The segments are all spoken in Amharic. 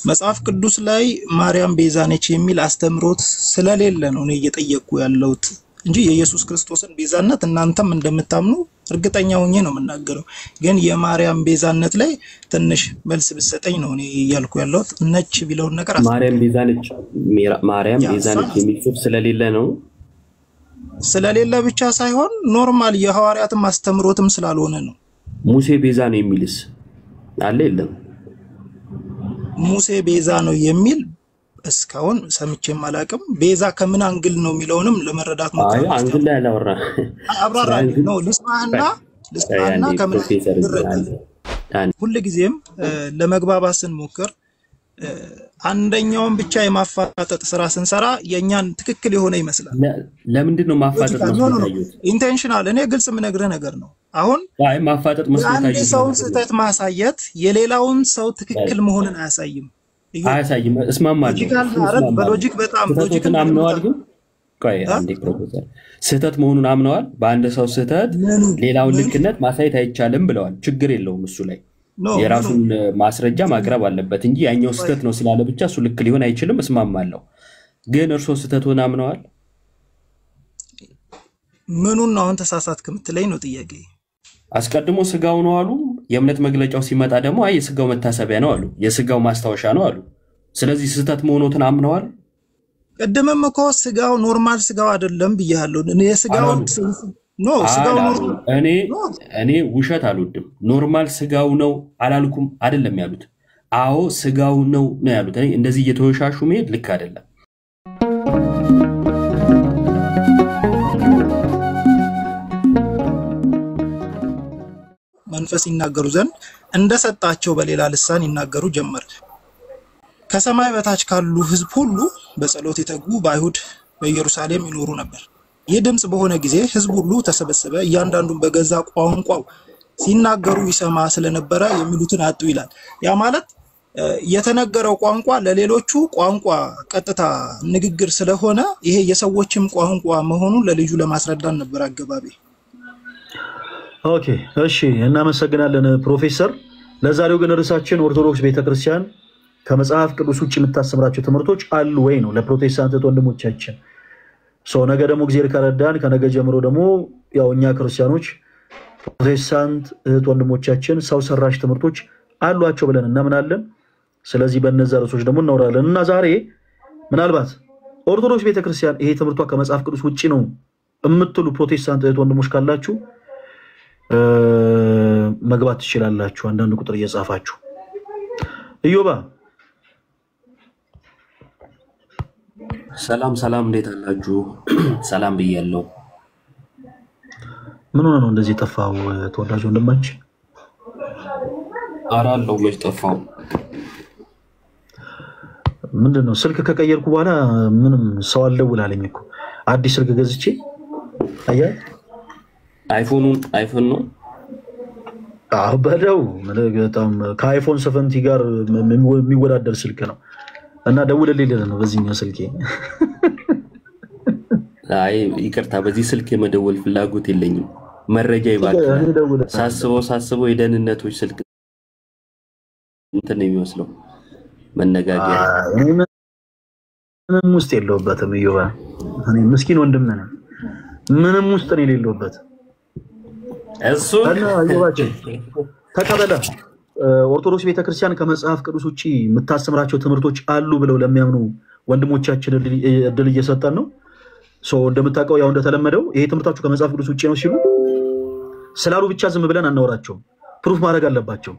መጽሐፍ ቅዱስ ላይ ማርያም ቤዛ ነች የሚል አስተምሮት ስለሌለ ነው እኔ እየጠየቅኩ ያለሁት እንጂ የኢየሱስ ክርስቶስን ቤዛነት እናንተም እንደምታምኑ እርግጠኛ ሆኜ ነው የምናገረው። ግን የማርያም ቤዛነት ላይ ትንሽ መልስ ብትሰጠኝ ነው እኔ እያልኩ ያለሁት። ነች ቢለውን ነገር ማርያም ቤዛ ነች የሚል ጽሑፍ ስለሌለ ነው። ስለሌለ ብቻ ሳይሆን ኖርማል የሐዋርያትም አስተምሮትም ስላልሆነ ነው። ሙሴ ቤዛ ነው የሚልስ አለ የለም? ሙሴ ቤዛ ነው የሚል እስካሁን ሰምቼም አላውቅም። ቤዛ ከምን አንግል ነው የሚለውንም ለመረዳት አይ አንግል ላይ አላወራ አብራራ ነው ልስማህና ከምን ይረዳል። ሁሉ ጊዜም ለመግባባት ስንሞክር አንደኛውን ብቻ የማፋጠጥ ስራ ስንሰራ የኛን ትክክል የሆነ ይመስላል። ለምንድን ነው ማፋጠጥ መስሎታዩት? ኢንቴንሽናል እኔ ግልጽ ምነግርህ ነገር ነው። አሁን አይ ማፋጠጥ መስሎታዩት አንድ ሰው ስህተት ማሳየት የሌላውን ሰው ትክክል መሆንን አያሳይም። አያሳይም። እስማማለሁ። በሎጂክ በጣም ሎጂክን አምነዋል። ግን ቆይ አንዴ ፕሮፌሰር ስህተት መሆኑን አምነዋል። በአንድ ሰው ስህተት ሌላውን ልክነት ማሳየት አይቻልም ብለዋል። ችግር የለውም እሱ ላይ የራሱን ማስረጃ ማቅረብ አለበት እንጂ ያኛው ስህተት ነው ስላለ ብቻ እሱ ልክ ሊሆን አይችልም። እስማማለሁ። ግን እርሶ ስህተቱን አምነዋል? ምኑን ነው አሁን ተሳሳትክ የምትለኝ ነው ጥያቄ። አስቀድሞ ስጋው ነው አሉ። የእምነት መግለጫው ሲመጣ ደግሞ አይ የስጋው መታሰቢያ ነው አሉ። የስጋው ማስታወሻ ነው አሉ። ስለዚህ ስህተት መሆኑን አምነዋል። ቀደምም እኮ ስጋው ኖርማል ስጋው አይደለም ብያለሁ። የስጋው ኖ ስጋው እኔ ውሸት አልወድም። ኖርማል ስጋው ነው አላልኩም አይደለም ያሉት። አዎ ስጋው ነው ያሉት። እንደዚህ እየተወሻሹ መሄድ ልክ አይደለም። መንፈስ ይናገሩ ዘንድ እንደሰጣቸው በሌላ ልሳን ይናገሩ ጀመር። ከሰማይ በታች ካሉ ሕዝብ ሁሉ በጸሎት የተጉ በአይሁድ በኢየሩሳሌም ይኖሩ ነበር። ይህ ድምጽ በሆነ ጊዜ ሕዝብ ሁሉ ተሰበሰበ። እያንዳንዱን በገዛ ቋንቋው ሲናገሩ ይሰማ ስለነበረ የሚሉትን አጡ ይላል። ያ ማለት የተነገረው ቋንቋ ለሌሎቹ ቋንቋ ቀጥታ ንግግር ስለሆነ ይሄ የሰዎችም ቋንቋ መሆኑን ለልጁ ለማስረዳት ነበር አገባቢ። ኦኬ እሺ እናመሰግናለን ፕሮፌሰር። ለዛሬው ግን ርዕሳችን ኦርቶዶክስ ቤተክርስቲያን ከመጽሐፍ ቅዱስ ውጭ የምታስተምራቸው ትምህርቶች አሉ ወይ ነው ለፕሮቴስታንት ወንድሞቻችን። ነገ ደግሞ እግዚአብሔር ከረዳን ከነገ ጀምሮ ደግሞ ያው እኛ ክርስቲያኖች ፕሮቴስታንት ወንድሞቻችን ሰው ሰራሽ ትምህርቶች አሏቸው ብለን እናምናለን። ስለዚህ በእነዛ ርዕሶች ደግሞ እናወራለን እና ዛሬ ምናልባት ኦርቶዶክስ ቤተክርስቲያን ይሄ ትምህርቷ ከመጽሐፍ ቅዱስ ውጭ ነው የምትሉ ፕሮቴስታንት ወንድሞች ካላችሁ መግባት ትችላላችሁ። አንዳንድ ቁጥር እየጻፋችሁ ኢዮባ ሰላም እንዴት አላችሁ? ሰላም ብያለሁ። ምን ሆነ ነው እንደዚህ ጠፋው ተወዳጅ ወንድማችን? አራለው መች ጠፋው? ምንድነው ስልክ ከቀየርኩ በኋላ ምንም ሰው አልደውላለኝ እኮ አዲስ ስልክ ገዝቼ አያ አይፎን ነው በለው በጣም ከአይፎን 70 ጋር የሚወዳደር ስልክ ነው እና ደውልልኝ ነው በዚህኛው ስልኬ። አይ ይቅርታ በዚህ ስልክ የመደወል ፍላጎት የለኝም። መረጃ ይባክህ። ሳስበው የደህንነቶች ስልክ እንትን ነው የሚመስለው መነጋገር ምንም ውስጥ የለውበትም። ይዮባ እኔ ምስኪን ወንድም ነኝ። ምንም ውስጥ ነው የሌለውበት። እሱ ይዮባችን ተቀበለ። ኦርቶዶክስ ቤተክርስቲያን ከመጽሐፍ ቅዱስ ውጪ የምታስተምራቸው ትምህርቶች አሉ ብለው ለሚያምኑ ወንድሞቻችን እድል እየሰጠን ነው። እንደምታውቀው ያው እንደተለመደው ይሄ ትምህርታችሁ ከመጽሐፍ ቅዱስ ውጪ ነው ሲሉ ስላሉ ብቻ ዝም ብለን አናወራቸው። ፕሩፍ ማድረግ አለባቸው።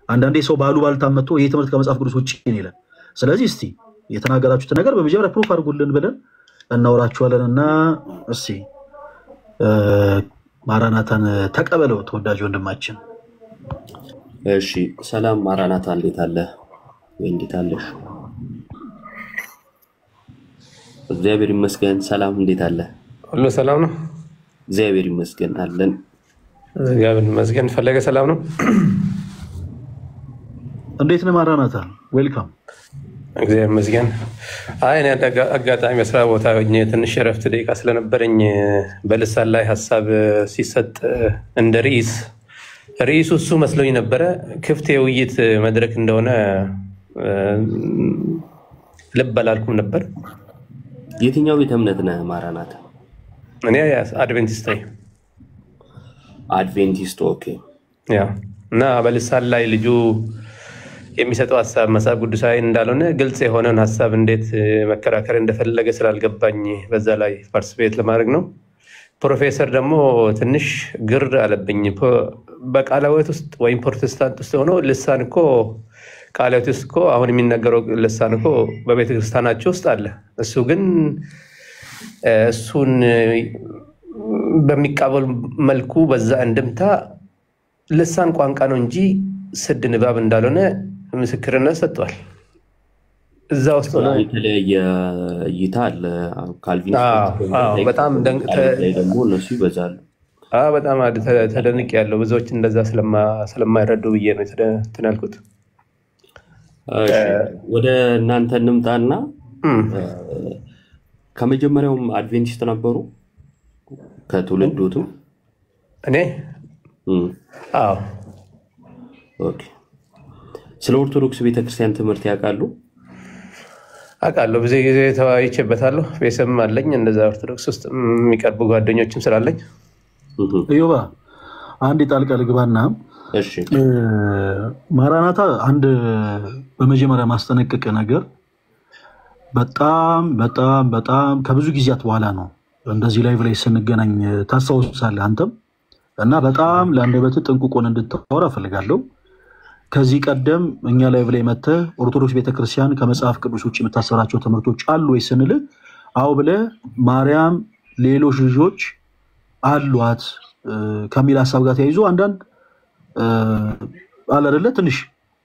አንዳንዴ ሰው ባሉ ባልታመጡ ይሄ ትምህርት ከመጽሐፍ ቅዱስ ውጪ ነው ይላል። ስለዚህ እስቲ የተናገራችሁት ነገር በመጀመሪያ ፕሩፍ አድርጉልን ብለን እናወራችኋለንና እስቲ ማራናታን ተቀበለው ተወዳጅ ወንድማችን። እሺ ሰላም ማራናታ እንዴት አለ? እንዴት አለሽ? እግዚአብሔር ይመስገን። ሰላም እንዴት አለ? ሁሉ ሰላም ነው? እግዚአብሔር ይመስገን አለን። እግዚአብሔር ይመስገን። ፈለገ ሰላም ነው? እንዴት ነው ማራናታ? ዌልካም። እግዚአብሔር ይመስገን። እኔ አጋጣሚ የስራ ቦታ ሆኜ ትንሽ የረፍት ደቂቃ ስለነበረኝ በልሳን ላይ ሀሳብ ሲሰጥ እንደ ርዕሱ እሱ መስሎኝ ነበረ። ክፍት የውይይት መድረክ እንደሆነ ልብ አላልኩም ነበር። የትኛው ቤተ እምነት ነህ ማራናታ? እኔ አድቬንቲስት ነኝ። አድቬንቲስት ኦኬ። ያ እና በልሳን ላይ ልጁ የሚሰጠው ሐሳብ መጽሐፍ ቅዱሳዊ እንዳልሆነ ግልጽ የሆነን ሐሳብ እንዴት መከራከር እንደፈለገ ስላልገባኝ በዛ ላይ ፓርቲሲፔት ለማድረግ ነው። ፕሮፌሰር ደግሞ ትንሽ ግር አለብኝ። በቃለ ሕይወት ውስጥ ወይም ፕሮቴስታንት ውስጥ ሆኖ ልሳን እኮ ቃለ ሕይወት ውስጥ እኮ አሁን የሚነገረው ልሳን እኮ በቤተ ክርስቲያናቸው ውስጥ አለ። እሱ ግን እሱን በሚቃበል መልኩ በዛ እንድምታ ልሳን ቋንቋ ነው እንጂ ስድ ንባብ እንዳልሆነ ምስክርነት ሰጥቷል። እዛ ውስጥ ነው የተለያየ እይታ አለ። ካልቪን በጣም ደግሞ እነሱ ይበዛሉ። በጣም ተደንቅ ያለው ብዙዎች እንደዛ ስለማይረዱ ብዬ ነው የተናልኩት። ወደ እናንተ እንምጣና ከመጀመሪያውም አድቬንቲስት ነበሩ ከትውልዶቱ? እኔ አዎ። ኦኬ። ስለ ኦርቶዶክስ ቤተክርስቲያን ትምህርት ያውቃሉ? አውቃለሁ። ብዙ ጊዜ ተወያይቼበታለሁ። ቤተሰብም አለኝ እንደዛ ኦርቶዶክስ ውስጥ የሚቀርቡ ጓደኞችም ስላለኝ። እዮባ አንድ ጣልቃ ልግባና እሺ። ማራናታ አንድ በመጀመሪያ ማስጠነቀቅ ነገር በጣም በጣም በጣም ከብዙ ጊዜያት በኋላ ነው እንደዚህ ላይቭ ላይ ስንገናኝ ታስታውሳለህ አንተም እና በጣም ለአንደበት ጥንቁቆን እንድታወራ ፈልጋለሁ። ከዚህ ቀደም እኛ ላይቭ ላይ መተህ ኦርቶዶክስ ቤተክርስቲያን ከመጽሐፍ ቅዱስ ውጭ የምታሰራቸው ትምህርቶች አሉ ወይ ስንል አው ብለህ ማርያም ሌሎች ልጆች አሏት ከሚል ሐሳብ ጋር ተያይዞ አንዳንድ አለ አይደለ ትንሽ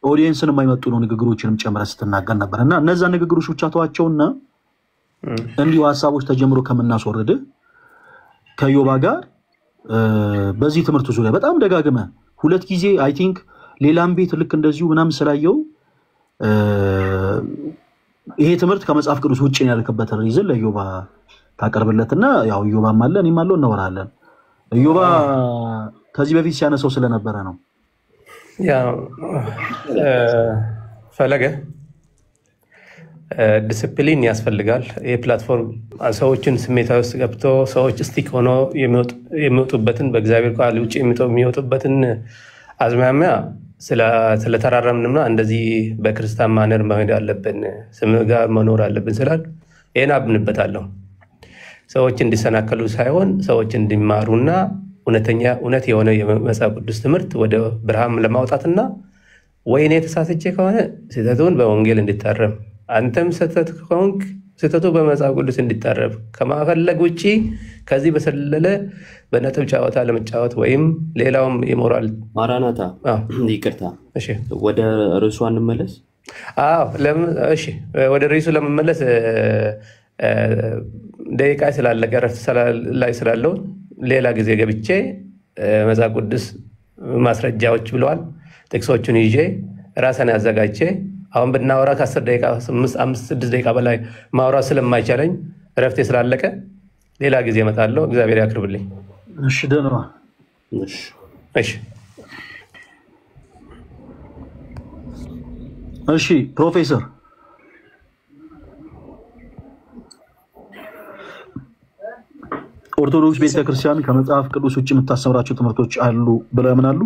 ኦዲየንስን የማይመጡ ነው ንግግሮችንም ጨምረህ ስትናገር ነበርና እነዛ ንግግሮች ብቻ ተዋቸውና እንዲሁ ሐሳቦች ተጀምሮ ከመናስወርድ ከዮባ ጋር በዚህ ትምህርት ዙሪያ በጣም ደጋግመ ሁለት ጊዜ አይ ቲንክ ሌላም ቤት ልክ እንደዚሁ ምናምን ስላየው ይሄ ትምህርት ከመጽሐፍ ቅዱስ ውጭ ነው ያልከበት ሪዝን ለዮባ ታቀርብለትና ያው ዮባ ማለት እኔ ማለት እናወራለን። ዮባ ከዚህ በፊት ሲያነሳው ስለነበረ ነው። ያው ፈለገ ዲሲፕሊን ያስፈልጋል። ይሄ ፕላትፎርም ሰዎችን ስሜታዊ ውስጥ ገብቶ ሰዎች ስቲክ ሆኖ የሚወጡበትን በእግዚአብሔር ቃል ውጭ የሚወጡበትን አዝማሚያ ስለተራረምንና እንደዚህ በክርስቲያን ማነር መሄድ አለብን ስም ጋር መኖር አለብን ስላል ይሄን አብንበታለሁ። ሰዎች እንዲሰናከሉ ሳይሆን ሰዎች እንዲማሩና እውነት የሆነ የመጽሐፍ ቅዱስ ትምህርት ወደ ብርሃን ለማውጣትና ወይኔ ተሳስቼ ከሆነ ስህተቱን በወንጌል እንዲታረም አንተም ስህተት ከሆንክ ስህተቱ በመጽሐፍ ቅዱስ እንዲታረም ከማፈለግ ውጪ ከዚህ በሰለለ በነጥብ ጫወታ ለመጫወት ወይም ሌላውም የሞራል ማራናታ ይቅርታ። እሺ ወደ ርዕሱ እንመለስ። እሺ ወደ ርዕሱ ለመመለስ ደቂቃ ስላለቀ ረፍት ላይ ስላለው ሌላ ጊዜ ገብቼ መጽሐፍ ቅዱስ ማስረጃዎች ብለዋል ጥቅሶቹን ይዤ ራስን ያዘጋጅቼ አሁን ብናወራ ከ10 ደቂቃ 5-6 ደቂቃ በላይ ማውራት ስለማይቻለኝ ረፍቴ ስላለቀ ሌላ ጊዜ እመጣለሁ። እግዚአብሔር ያክርብልኝ። እሺ ደህና እሺ እሺ ፕሮፌሰር ኦርቶዶክስ ቤተክርስቲያን ከመጽሐፍ ቅዱስ ውጭ የምታስተምራቸው ትምህርቶች አሉ ብለህ ያምናሉ?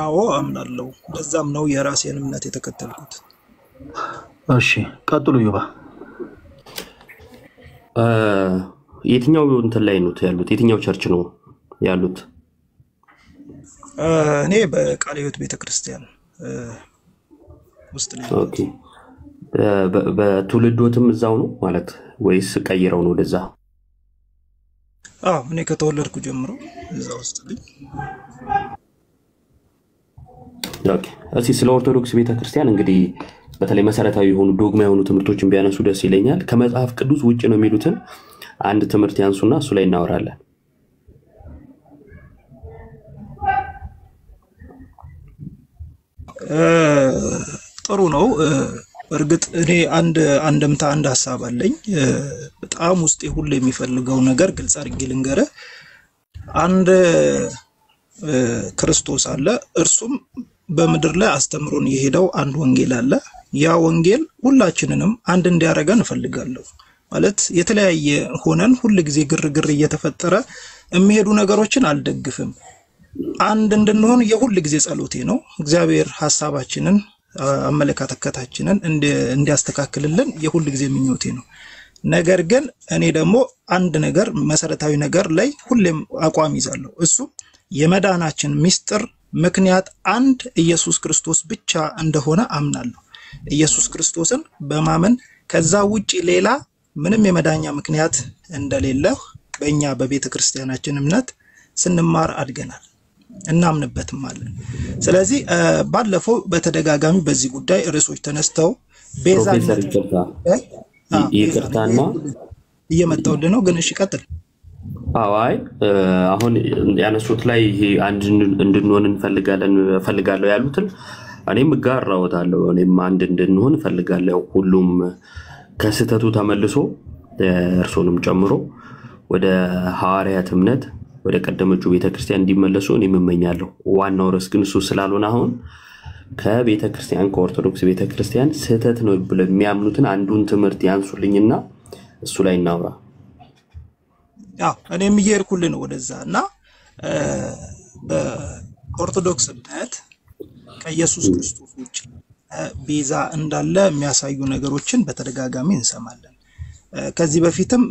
አዎ አምናለሁ። በዛም ነው የራሴን እምነት የተከተልኩት። እሺ ቀጥሉ ዮባ። የትኛው እንትን ላይ ነው ያሉት? የትኛው ቸርች ነው ያሉት? እኔ በቃለ ሕይወት ቤተክርስቲያን ውስጥ ነኝ። ኦኬ። በትውልዶትም እዛው ነው ማለት ወይስ ቀይረው ነው ወደዛ? እኔ ከተወለድኩ ጀምሮ እዛ ውስጥ ነኝ። ኦኬ። እዚህ ስለ ኦርቶዶክስ ቤተክርስቲያን እንግዲህ በተለይ መሰረታዊ የሆኑ ዶግማ የሆኑ ትምህርቶችን ቢያነሱ ደስ ይለኛል። ከመጽሐፍ ቅዱስ ውጭ ነው የሚሉትን አንድ ትምህርት ያንሱና እሱ ላይ እናወራለን። ጥሩ ነው። እርግጥ እኔ አንድ ሐሳብ አለኝ። በጣም ውስጤ ሁሉ የሚፈልገው ነገር ግልጽ አድርጌ ልንገርህ። አንድ ክርስቶስ አለ፣ እርሱም በምድር ላይ አስተምሮን የሄደው አንድ ወንጌል አለ። ያ ወንጌል ሁላችንንም አንድ እንዲያደርገን እፈልጋለሁ። ማለት የተለያየ ሆነን ሁሉ ጊዜ ግርግር እየተፈጠረ የሚሄዱ ነገሮችን አልደግፍም። አንድ እንድንሆን የሁሉ ጊዜ ጸሎቴ ነው። እግዚአብሔር ሐሳባችንን አመለካከታችንን እንዲያስተካክልልን የሁሉ ጊዜ ምኞቴ ነው። ነገር ግን እኔ ደግሞ አንድ ነገር መሰረታዊ ነገር ላይ ሁሌም አቋም ይዛለሁ። እሱ የመዳናችን ምስጢር ምክንያት አንድ ኢየሱስ ክርስቶስ ብቻ እንደሆነ አምናለሁ። ኢየሱስ ክርስቶስን በማመን ከዛ ውጪ ሌላ ምንም የመዳኛ ምክንያት እንደሌለ በእኛ በቤተ ክርስቲያናችን እምነት ስንማር አድገናል፣ እናምንበትም አለን። ስለዚህ ባለፈው በተደጋጋሚ በዚህ ጉዳይ ርዕሶች ተነስተው ፕሮፌሰር ይቅርታና እየመጣሁልህ ነው፣ ግን እሺ ቀጥል። አይ አሁን ያነሱት ላይ ይሄ አንድ እንድንሆን እንፈልጋለሁ ያሉትን እኔም እጋራውታለሁ። እኔም አንድ እንድንሆን እፈልጋለሁ። ሁሉም ከስተቱ ተመልሶ እርሶንም ጨምሮ ወደ ሐዋርያት እምነት ወደ ቀደመችው ቤተክርስቲያን እንዲመለሱ እኔም እመኛለሁ። ዋናው ርዕስ ግን እሱ ስላልሆነ አሁን ከቤተክርስቲያን ከኦርቶዶክስ ቤተክርስቲያን ስተት ነው ብለው የሚያምኑትን አንዱን ትምህርት ያንሱልኝና እሱ ላይ እናውራ። ያው እኔም እየሄድኩልህ ነው ወደዛና በኦርቶዶክስ እምነት ከኢየሱስ ክርስቶስ ውጭ ቤዛ እንዳለ የሚያሳዩ ነገሮችን በተደጋጋሚ እንሰማለን። ከዚህ በፊትም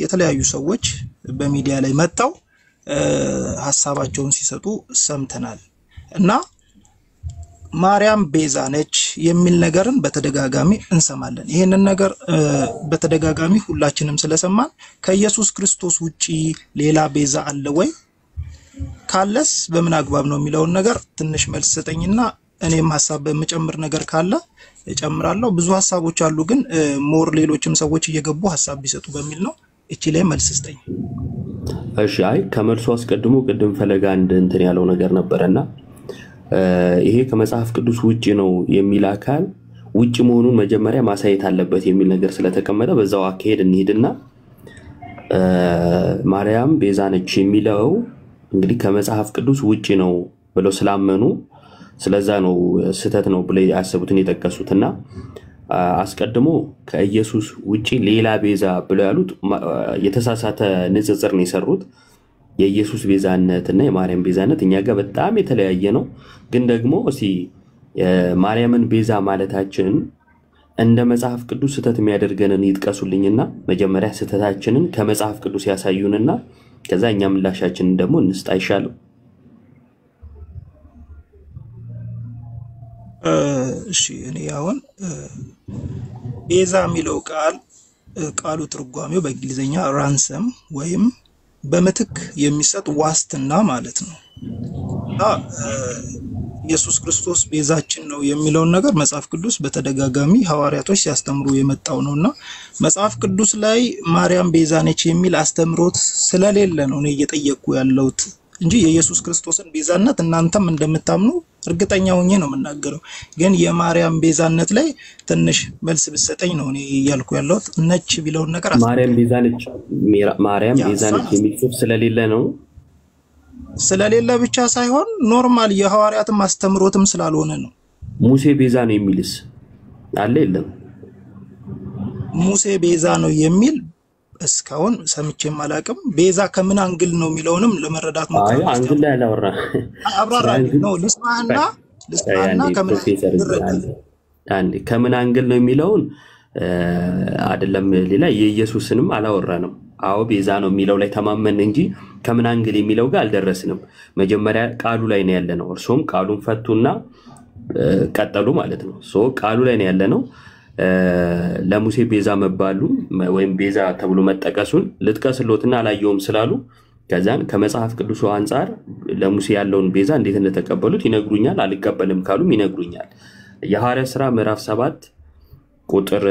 የተለያዩ ሰዎች በሚዲያ ላይ መጣው ሐሳባቸውን ሲሰጡ ሰምተናል እና ማርያም ቤዛ ነች የሚል ነገርን በተደጋጋሚ እንሰማለን። ይሄንን ነገር በተደጋጋሚ ሁላችንም ስለሰማን ከኢየሱስ ክርስቶስ ውጪ ሌላ ቤዛ አለ ወይ? ካለስ በምን አግባብ ነው የሚለውን ነገር ትንሽ መልስ ሰጠኝና እኔም ሐሳብ በመጨመር ነገር ካለ እጨምራለሁ። ብዙ ሐሳቦች አሉ፣ ግን ሞር ሌሎችም ሰዎች እየገቡ ሐሳብ ቢሰጡ በሚል ነው። እቺ ላይ መልስ ስጠኝ። እሺ፣ አይ ከመልሱ አስቀድሞ ቅድም ፈለጋ እንትን ያለው ነገር ነበርና ይሄ ከመጽሐፍ ቅዱስ ውጪ ነው የሚል አካል ውጪ መሆኑን መጀመሪያ ማሳየት አለበት የሚል ነገር ስለተቀመጠ በዛው አካሄድ እንሂድና ማርያም ቤዛ ነች የሚለው እንግዲህ ከመጽሐፍ ቅዱስ ውጪ ነው ብለው ስላመኑ ስለዛ ነው ስተት ነው ብለው ያሰቡትን የጠቀሱትና አስቀድሞ ከኢየሱስ ውጪ ሌላ ቤዛ ብለው ያሉት የተሳሳተ ንጽጽር ነው የሰሩት። የኢየሱስ ቤዛነትና የማርያም ቤዛነት እኛ ጋር በጣም የተለያየ ነው። ግን ደግሞ እስቲ ማርያምን ቤዛ ማለታችን እንደ መጽሐፍ ቅዱስ ስተት የሚያደርገንን ይጥቀሱልኝና መጀመሪያ ስተታችንን ከመጽሐፍ ቅዱስ ያሳዩንና ከዛ እኛ ምላሻችንን ደግሞ እንስጥ አይሻልም? እሺ እኔ አሁን ቤዛ የሚለው ቃሉ ትርጓሜው በእንግሊዘኛ ራንሰም ወይም በመትክ የሚሰጥ ዋስትና ማለት ነው። ኢየሱስ ክርስቶስ ቤዛችን ነው የሚለውን ነገር መጽሐፍ ቅዱስ በተደጋጋሚ ሐዋርያቶች ሲያስተምሩ የመጣው ነውና መጽሐፍ ቅዱስ ላይ ማርያም ቤዛ ነች የሚል አስተምሮት ስለሌለ ነው እኔ እየጠየቅኩ ያለሁት እንጂ የኢየሱስ ክርስቶስን ቤዛነት እናንተም እንደምታምኑ እርግጠኛ ሆኜ ነው የምናገረው። ግን የማርያም ቤዛነት ላይ ትንሽ መልስ ብትሰጠኝ ነው እኔ እያልኩ ያለሁት። ነች ቢለውን ነገር ማርያም ቤዛ ነች የሚል ጽሑፍ ስለሌለ ነው። ስለሌለ ብቻ ሳይሆን ኖርማል የሐዋርያትም አስተምሮትም ስላልሆነ ነው። ሙሴ ቤዛ ነው የሚልስ አለ የለም? ሙሴ ቤዛ ነው የሚል እስካሁን ሰምቼም አላውቅም። ቤዛ ከምን አንግል ነው የሚለውንም ለመረዳት ነው። አይ አንግል ላይ አላወራ አብራራ ነው ልስማና ከምን አንግል ነው የሚለውን አይደለም ሌላ የኢየሱስንም አላወራንም። አዎ ቤዛ ነው የሚለው ላይ ተማመን እንጂ ከምን አንግል የሚለው ጋር አልደረስንም። መጀመሪያ ቃሉ ላይ ነው ያለነው። እርሶም ቃሉን ፈቱና ቀጠሉ ማለት ነው። ቃሉ ላይ ነው ያለነው። ለሙሴ ቤዛ መባሉ ወይም ቤዛ ተብሎ መጠቀሱን ልጥቀስሎትና አላየውም ስላሉ ከዛን ከመጽሐፍ ቅዱስ አንፃር ለሙሴ ያለውን ቤዛ እንዴት እንደተቀበሉት ይነግሩኛል። አልቀበልም ካሉም ይነግሩኛል። የሐዋርያት ሥራ ምዕራፍ 7 ቁጥር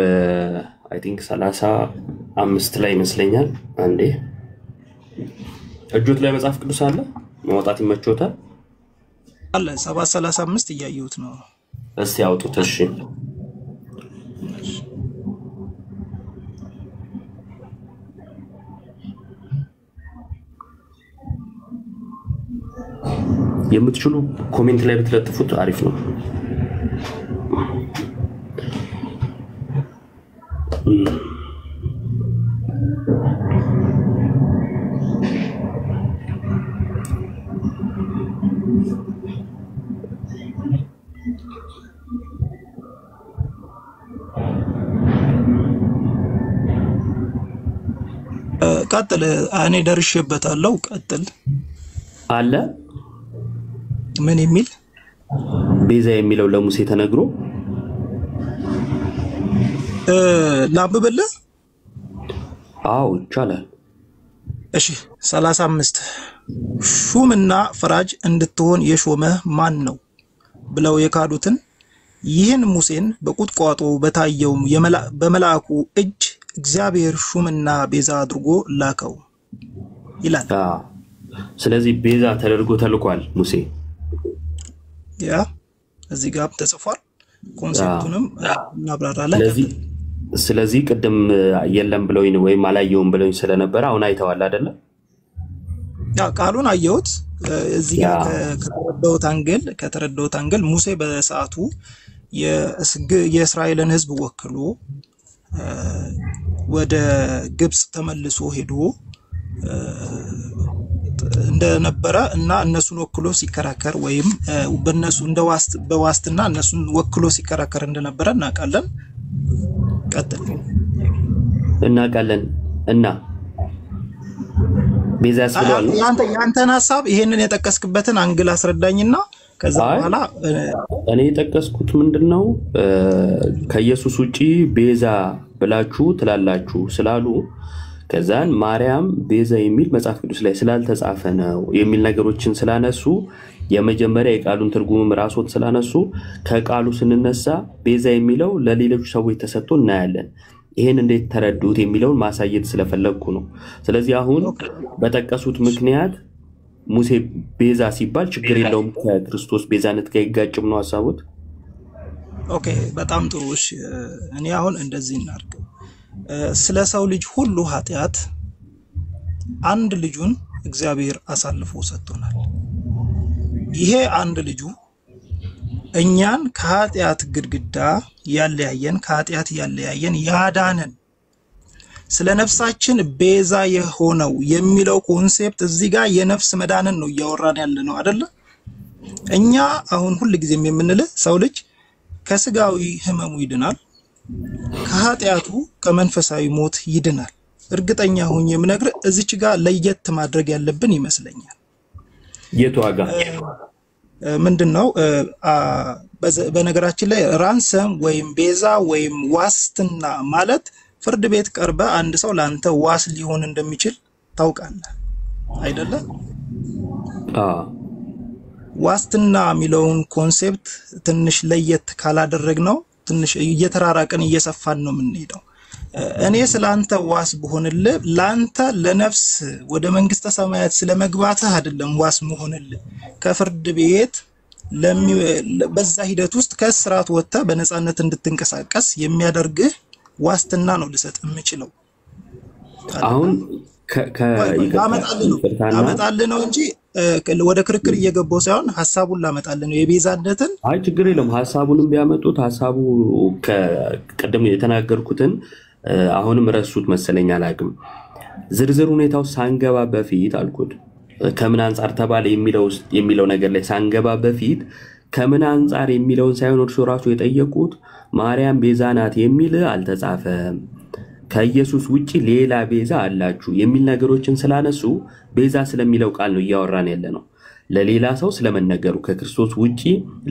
አይ ቲንክ 35 ላይ ይመስለኛል። አንዴ እጆት ላይ መጽሐፍ ቅዱስ አለ ማውጣት ይመቾታል አለ 7:35 እያየሁት ነው። እስቲ አውጡት። እሺ የምትችሉ ኮሜንት ላይ ብትለጥፉት አሪፍ ነው። ቀጥል። እኔ ደርሼበታለሁ። ቀጥል አለ ምን የሚል ቤዛ የሚለው ለሙሴ ተነግሮ ላንብብልህ? አዎ ይቻላል። እሺ 35 ሹምና ፈራጅ እንድትሆን የሾመህ ማን ነው ብለው የካዱትን ይህን ሙሴን በቁጥቋጦ በታየው በመልአኩ እጅ እግዚአብሔር ሹምና ቤዛ አድርጎ ላከው ይላል። ስለዚህ ቤዛ ተደርጎ ተልኳል ሙሴ። ያ እዚህ ጋር ተጽፏል። ኮንሴፕቱንም እናብራራለን። ስለዚህ ቅድም የለም ብለውኝ ወይም አላየውም ብለውኝ ስለነበረ አሁን አይተዋል አይደለ? ያ ቃሉን አየሁት። እዚህ ጋር ከተረዳሁት አንግል ሙሴ በሰዓቱ የእስራኤልን ሕዝብ ወክሎ ወደ ግብጽ ተመልሶ ሄዶ እንደነበረ እና እነሱን ወክሎ ሲከራከር ወይም በእነሱ በዋስትና እነሱን ወክሎ ሲከራከር እንደነበረ እናውቃለን። ቀጥል። እናውቃለን እና ቤዛ ያስብላል። ያንተን ሐሳብ ይሄንን የጠቀስክበትን አንግል አስረዳኝና ከዛ በኋላ እኔ የጠቀስኩት ምንድነው ከኢየሱስ ውጪ ቤዛ ብላችሁ ትላላችሁ ስላሉ ከዛን ማርያም ቤዛ የሚል መጽሐፍ ቅዱስ ላይ ስላልተጻፈ ነው የሚል ነገሮችን ስላነሱ የመጀመሪያ የቃሉን ትርጉም ራስዎት ስላነሱ ከቃሉ ስንነሳ ቤዛ የሚለው ለሌሎች ሰዎች ተሰጥቶ እናያለን። ይሄን እንዴት ተረዱት የሚለውን ማሳየት ስለፈለኩ ነው። ስለዚህ አሁን በተጠቀሱት ምክንያት ሙሴ ቤዛ ሲባል ችግር የለውም ከክርስቶስ ቤዛነት ጋር ይጋጭም ነው ሐሳቡት። ኦኬ በጣም ጥሩ። እሺ እኔ አሁን እንደዚህ እናድርግ። ስለ ሰው ልጅ ሁሉ ኃጢአት አንድ ልጁን እግዚአብሔር አሳልፎ ሰጥቶናል። ይሄ አንድ ልጁ እኛን ከኃጢአት ግድግዳ ያለያየን ያዳነን ስለ ነፍሳችን ቤዛ የሆነው የሚለው ኮንሴፕት እዚህ ጋር የነፍስ መዳንን ነው እያወራን ያለ ነው አይደለ? እኛ አሁን ሁሉ ጊዜም የምንለው ሰው ልጅ ከስጋዊ ህመሙ ይድናል፣ ከኃጢአቱ ከመንፈሳዊ ሞት ይድናል። እርግጠኛ ሆኜ የምነግር እዚች ጋር ለየት ማድረግ ያለብን ይመስለኛል። የቷጋ ምንድነው? በነገራችን ላይ ራንሰም ወይም ቤዛ ወይም ዋስትና ማለት ፍርድ ቤት ቀርበ አንድ ሰው ላንተ ዋስ ሊሆን እንደሚችል ታውቃለህ አይደለ? ዋስትና የሚለውን ኮንሴፕት ትንሽ ለየት ካላደረግነው ትንሽ እየተራራቀን እየሰፋን ነው የምንሄደው። እኔ ስላንተ ዋስ በሆንልህ ላንተ ለነፍስ ወደ መንግስተ ሰማያት ስለመግባትህ አይደለም ዋስ መሆንልህ። ከፍርድ ቤት በዛ ሂደት ውስጥ ከስራት ወጥተህ በነፃነት እንድትንቀሳቀስ የሚያደርግህ ዋስትና ነው ልሰጥ የምችለው። አሁን ላመጣልህ ነው እንጂ ወደ ክርክር እየገባው ሳይሆን ሐሳቡን ላመጣልህ ነው የቤዛነትን። አይ ችግር የለም። ሐሳቡንም ቢያመጡት ሐሳቡ ከቀደም የተናገርኩትን አሁንም ረሱት መሰለኝ አላቅም። ዝርዝር ሁኔታው ሳንገባ በፊት አልኩት ከምን አንፃር ተባለ የሚለው ነገር ላይ ሳንገባ በፊት ከምን አንፃር የሚለውን ሳይሆን እርሱ ራሱ የጠየቁት ማርያም ቤዛ ናት የሚል አልተጻፈም፣ ከኢየሱስ ውጪ ሌላ ቤዛ አላችሁ የሚል ነገሮችን ስላነሱ ቤዛ ስለሚለው ቃል ነው እያወራን ያለ ነው። ለሌላ ሰው ስለመነገሩ ከክርስቶስ ውጪ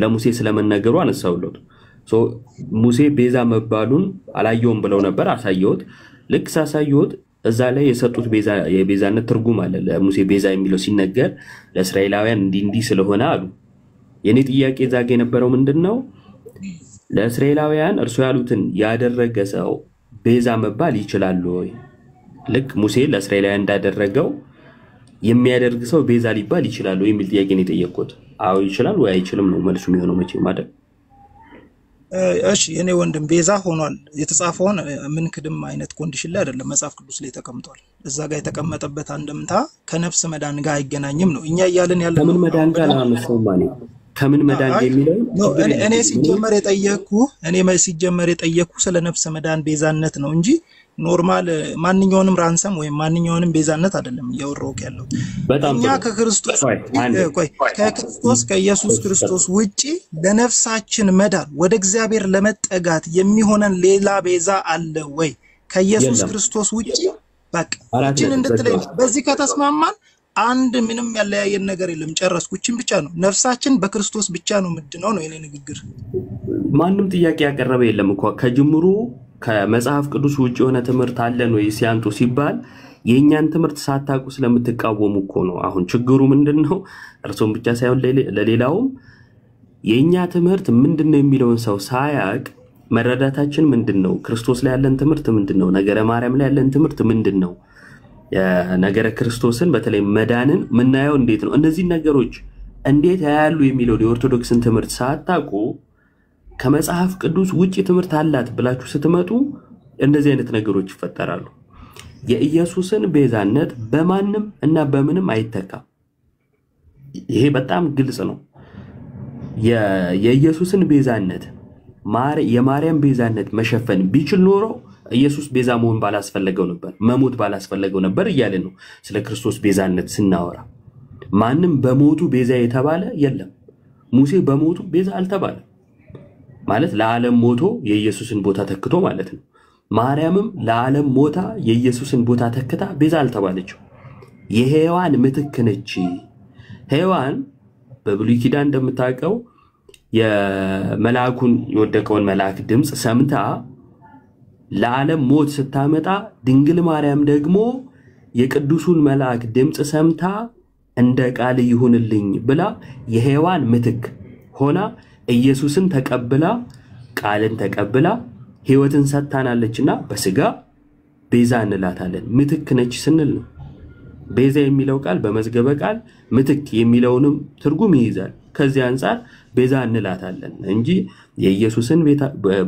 ለሙሴ ስለመነገሩ አነሳውለት። ሙሴ ቤዛ መባሉን አላየውም ብለው ነበር። አሳየውት። ልክ ሳሳየውት እዛ ላይ የሰጡት የቤዛነት ትርጉም አለ። ለሙሴ ቤዛ የሚለው ሲነገር ለእስራኤላውያን እንዲህ ስለሆነ አሉ። የኔ ጥያቄ ዛጋ የነበረው ምንድነው? ለእስራኤላውያን እርሱ ያሉትን ያደረገ ሰው ቤዛ መባል ይችላል ወይ? ልክ ሙሴ ለእስራኤላውያን እንዳደረገው የሚያደርግ ሰው ቤዛ ሊባል ይችላል ወይ የሚል ጥያቄ ነው የጠየቁት። አዎ ይችላል ወይ አይችልም ነው መልሱ የሚሆነው መቼም አይደል? እሺ እኔ ወንድም ቤዛ ሆኗል የተጻፈውን ምን ክድም አይነት ኮንዲሽን ላይ አይደለም መጽሐፍ ቅዱስ ላይ ተቀምጧል። እዛ ጋር የተቀመጠበት አንድምታ ከነፍስ መዳን ጋር አይገናኝም ነው እኛ እያልን ያለው። ከምን መዳን ጋር ነው ማለት ከምን መዳን የሚለው እኔ ሲጀመር የጠየኩ ስለ ነፍስ መዳን ቤዛነት ነው እንጂ ኖርማል ማንኛውንም ራንሰም ወይም ማንኛውንም ቤዛነት አይደለም እያወራሁት ያለው። እኛ ከክርስቶስ ከኢየሱስ ክርስቶስ ውጪ ለነፍሳችን መዳን ወደ እግዚአብሔር ለመጠጋት የሚሆነን ሌላ ቤዛ አለ ወይ? ከኢየሱስ ክርስቶስ ውጪ በቃ እቺን እንድትለይ በዚህ ከተስማማን አንድ ምንም ያለያየን ነገር የለም። ጨረስኩ። እቺን ብቻ ነው ነፍሳችን በክርስቶስ ብቻ ነው ምድነው ነው የኔ ንግግር። ማንም ጥያቄ ያቀረበ የለም እኮ ከጅምሩ ከመጽሐፍ ቅዱስ ውጪ የሆነ ትምህርት አለን ወይ ሲያንቱ ሲባል የኛን ትምህርት ሳታቁ ስለምትቃወሙ እኮ ነው። አሁን ችግሩ ምንድነው? እርሶም ብቻ ሳይሆን ለሌላውም የኛ ትምህርት ምንድነው የሚለውን ሰው ሳያቅ መረዳታችን ምንድነው? ክርስቶስ ላይ ያለን ትምህርት ምንድነው? ነገረ ማርያም ላይ ያለን ትምህርት ምንድነው? ነገረ ክርስቶስን በተለይ መዳንን ምናየው እንዴት ነው? እነዚህ ነገሮች እንዴት ያያሉ የሚለው የኦርቶዶክስን ትምህርት ሳታቁ ከመጽሐፍ ቅዱስ ውጪ ትምህርት አላት ብላችሁ ስትመጡ እንደዚህ አይነት ነገሮች ይፈጠራሉ። የኢየሱስን ቤዛነት በማንም እና በምንም አይተካም። ይሄ በጣም ግልጽ ነው። የኢየሱስን ቤዛነት የማርያም ቤዛነት መሸፈን ቢችል ኖሮ ኢየሱስ ቤዛ መሆን ባላስፈለገው ነበር፣ መሞት ባላስፈለገው ነበር እያልን ነው ስለ ክርስቶስ ቤዛነት ስናወራ። ማንም በሞቱ ቤዛ የተባለ የለም። ሙሴ በሞቱ ቤዛ አልተባለ ማለት ለዓለም ሞቶ የኢየሱስን ቦታ ተክቶ ማለት ነው። ማርያምም ለዓለም ሞታ የኢየሱስን ቦታ ተክታ ቤዛ አልተባለችው። የሔዋን ምትክ ነች። ሔዋን በብሉይ ኪዳን እንደምታውቀው የመላእኩን የወደቀውን መልአክ ድምጽ ሰምታ ለዓለም ሞት ስታመጣ ድንግል ማርያም ደግሞ የቅዱሱን መልአክ ድምጽ ሰምታ እንደ ቃል ይሁንልኝ ብላ የሔዋን ምትክ ሆና ኢየሱስን ተቀብላ ቃልን ተቀብላ ሕይወትን ሰጥታናለችና በስጋ ቤዛ እንላታለን። ምትክ ነች ስንል ነው። ቤዛ የሚለው ቃል በመዝገበ ቃል ምትክ የሚለውንም ትርጉም ይይዛል። ከዚህ አንፃር ቤዛ እንላታለን እንጂ የኢየሱስን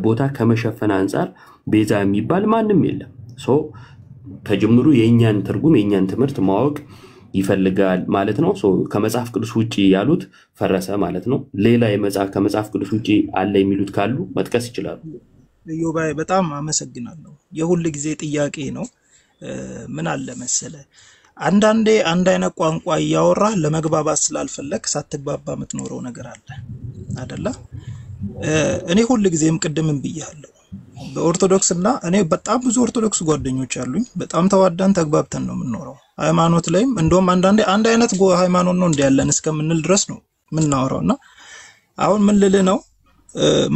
ቦታ ከመሸፈን አንፃር ቤዛ የሚባል ማንም የለም። ከጅምሩ የኛን ትርጉም የኛን ትምህርት ማወቅ ይፈልጋል ማለት ነው። ከመጽሐፍ ቅዱስ ውጪ ያሉት ፈረሰ ማለት ነው። ሌላ ከመጽሐፍ ቅዱስ ውጪ አለ የሚሉት ካሉ መጥቀስ ይችላሉ። ዮባይ በጣም አመሰግናለሁ። የሁሉ ጊዜ ጥያቄ ነው። ምን አለ መሰለ አንዳንዴ አንድ አይነት ቋንቋ እያወራ ለመግባባት ስላልፈለክ ሳትግባባ የምትኖረው ነገር አለ አይደለ? እኔ ሁሉ ጊዜም ቅድምም ብያለሁ በኦርቶዶክስ እና እኔ በጣም ብዙ ኦርቶዶክስ ጓደኞች አሉኝ። በጣም ተዋዳን ተግባብተን ነው የምንኖረው። ሃይማኖት ላይም እንደውም አንዳንዴ አንድ አይነት ሃይማኖት ነው እንዲያለን እስከምንል ድረስ ነው የምናወራውና አሁን ምን ልል ነው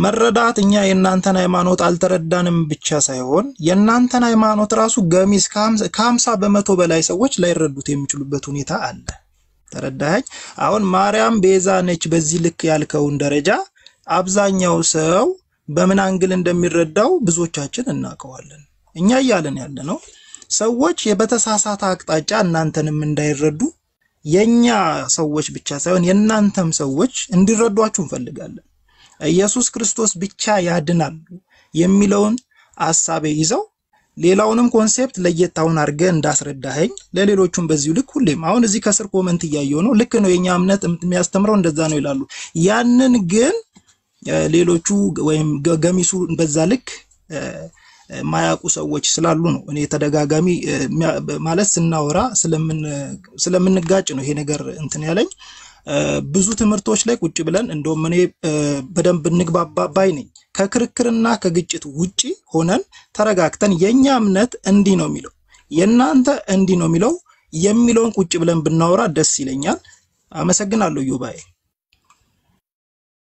መረዳት እኛ የናንተን ሃይማኖት አልተረዳንም ብቻ ሳይሆን የናንተን ሃይማኖት ራሱ ገሚስ ከ50% በላይ ሰዎች ላይረዱት የሚችሉበት ሁኔታ አለ። ተረዳኸኝ? አሁን ማርያም ቤዛ ነች በዚህ ልክ ያልከውን ደረጃ አብዛኛው ሰው በምን አንግል እንደሚረዳው ብዙዎቻችን እናውቀዋለን። እኛ እያለን ያለ ነው ሰዎች የበተሳሳተ አቅጣጫ እናንተንም እንዳይረዱ የኛ ሰዎች ብቻ ሳይሆን የናንተም ሰዎች እንዲረዷችሁ እንፈልጋለን። ኢየሱስ ክርስቶስ ብቻ ያድናል የሚለውን ሐሳብ ይዘው ሌላውንም ኮንሴፕት ለየታውን አድርገ እንዳስረዳኸኝ ለሌሎቹም በዚሁ ልክ ሁሌም አሁን እዚህ ከስር ኮሜንት እያየሁ ነው ልክ ነው የኛ እምነት የሚያስተምረው እንደዛ ነው ይላሉ። ያንን ግን ሌሎቹ ወይም ገሚሱ በዛ ልክ ማያውቁ ሰዎች ስላሉ ነው እኔ ተደጋጋሚ ማለት ስናወራ ስለምንጋጭ ነው ይሄ ነገር እንትን ያለኝ። ብዙ ትምህርቶች ላይ ቁጭ ብለን እንደውም እኔ በደንብ እንግባባ ባይ ነኝ። ከክርክርና ከግጭት ውጪ ሆነን ተረጋግተን የኛ እምነት እንዲህ ነው የሚለው የናንተ እንዲህ ነው የሚለውን ቁጭ ብለን ብናወራ ደስ ይለኛል። አመሰግናለሁ ዮባይ።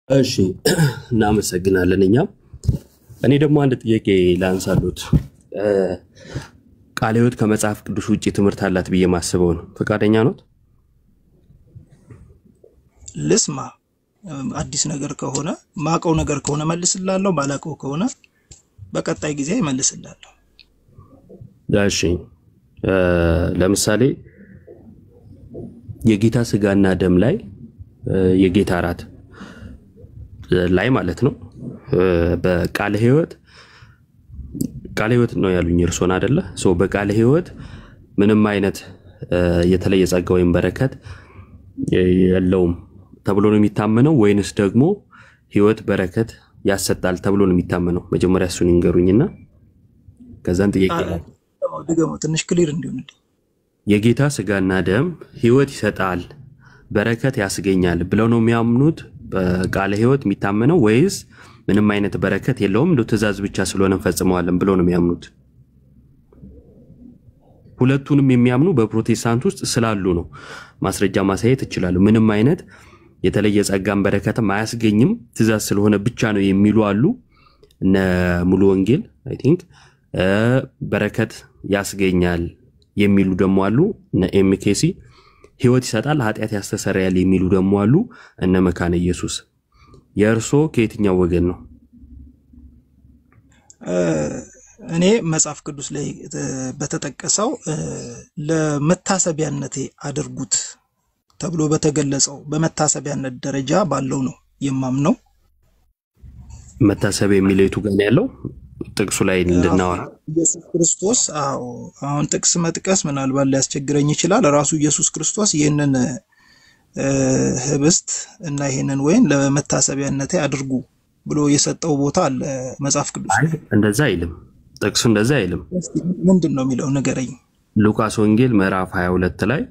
እሺ እናመሰግናለን። እኔ ደግሞ አንድ ጥያቄ ላንሳሉት። ቃለ ሕይወት ከመጽሐፍ ቅዱስ ውጪ ትምህርት አላት ብዬ ማስበው ነው። ፈቃደኛ ነው? ልስማ። አዲስ ነገር ከሆነ ማቀው ነገር ከሆነ መልስላለሁ፣ ባላቀው ከሆነ በቀጣይ ጊዜ መልስላለሁ። እሺ ለምሳሌ የጌታ ስጋና ደም ላይ የጌታ እራት ላይ ማለት ነው በቃለ ሕይወት ነው ያሉኝ እርሶን አይደለ? በቃለ ሕይወት ምንም አይነት የተለየ ጸጋ ወይም በረከት የለውም ተብሎ ነው የሚታመነው ወይንስ ደግሞ ሕይወት በረከት ያሰጣል ተብሎ ነው የሚታመነው? መጀመሪያ እሱን ይንገሩኝና ከዛን ጥያቄ ድገሞ ትንሽ ክሊር እንዲሆንልኝ። የጌታ ስጋና ደም ሕይወት ይሰጣል በረከት ያስገኛል ብለው ነው የሚያምኑት በቃለ ሕይወት የሚታመነው ወይስ ምንም አይነት በረከት የለውም እንደው ትእዛዝ ብቻ ስለሆነ ፈጽመዋለን ብለው ነው የሚያምኑት? ሁለቱንም የሚያምኑ በፕሮቴስታንት ውስጥ ስላሉ ነው ማስረጃ ማሳየት ይችላሉ። ምንም አይነት የተለየ ጸጋን በረከትም አያስገኝም ትእዛዝ ስለሆነ ብቻ ነው የሚሉ አሉ። እነ ሙሉ ወንጌል አይ ቲንክ በረከት ያስገኛል የሚሉ ደግሞ አሉ። እነ ኤምኬሲ ሕይወት ይሰጣል ኃጢአት ያስተሰርያል የሚሉ ደግሞ አሉ። እነ መካነ ኢየሱስ የእርሶ ከየትኛው ወገን ነው? እኔ መጽሐፍ ቅዱስ ላይ በተጠቀሰው ለመታሰቢያነቴ አድርጉት ተብሎ በተገለጸው በመታሰቢያነት ደረጃ ባለው ነው የማምነው። መታሰቢያ የሚለው የቱ ጋር ያለው ጥቅሱ ላይ እንድናወራ ኢየሱስ ክርስቶስ አሁን ጥቅስ መጥቀስ ምናልባት ሊያስቸግረኝ ይችላል። ራሱ ኢየሱስ ክርስቶስ ይህንን ህብስት እና ይህንን ወይን ለመታሰቢያነቴ አድርጉ ብሎ የሰጠው ቦታ አለ መጽሐፍ ቅዱስ ላይ። እንደዛ አይልም ጥቅሱ፣ እንደዛ አይልም። ምንድነው የሚለው ንገረኝ። ሉቃስ ወንጌል ምዕራፍ 22 ላይ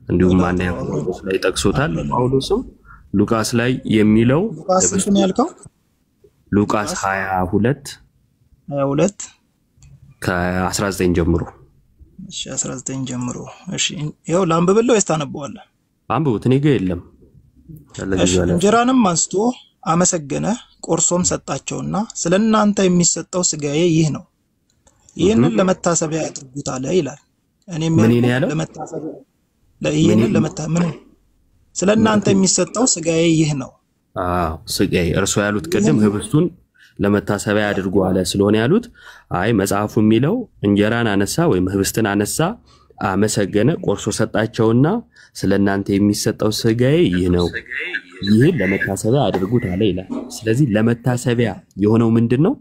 እንዲሁም ማንያ ጳውሎስ ላይ ጠቅሶታል። ጳውሎስም ሉቃስ ላይ የሚለው ሉቃስ እንትን ያልከው ሉቃስ 22 ከ19 ጀምሮ። እሺ 19 ጀምሮ። እሺ ይሄው ላንብብልህ ወይስ ታነበዋለህ? አንብቡት፣ እኔ ጋር የለም። እንጀራንም አንስቶ አመሰገነ፣ ቆርሶም ሰጣቸውና ስለናንተ የሚሰጠው ስጋዬ ይህ ነው፣ ይህንን ለመታሰቢያ አድርጉት አለ ይላል። እኔም ለመታሰቢያ ስለናንተ የሚሰጠው ስጋዬ ይህ ነው። ስጋዬ እርሱ ያሉት ቅድም ህብስቱን ለመታሰቢያ አድርጉ አለ ስለሆነ ያሉት አይ መጽሐፉ የሚለው እንጀራን አነሳ ወይም ህብስትን አነሳ፣ አመሰገነ፣ ቆርሶ ሰጣቸውና ስለናንተ የሚሰጠው ስጋዬ ይህ ነው፣ ይህን ለመታሰቢያ አድርጉት አለ ይላል። ስለዚህ ለመታሰቢያ የሆነው ምንድነው?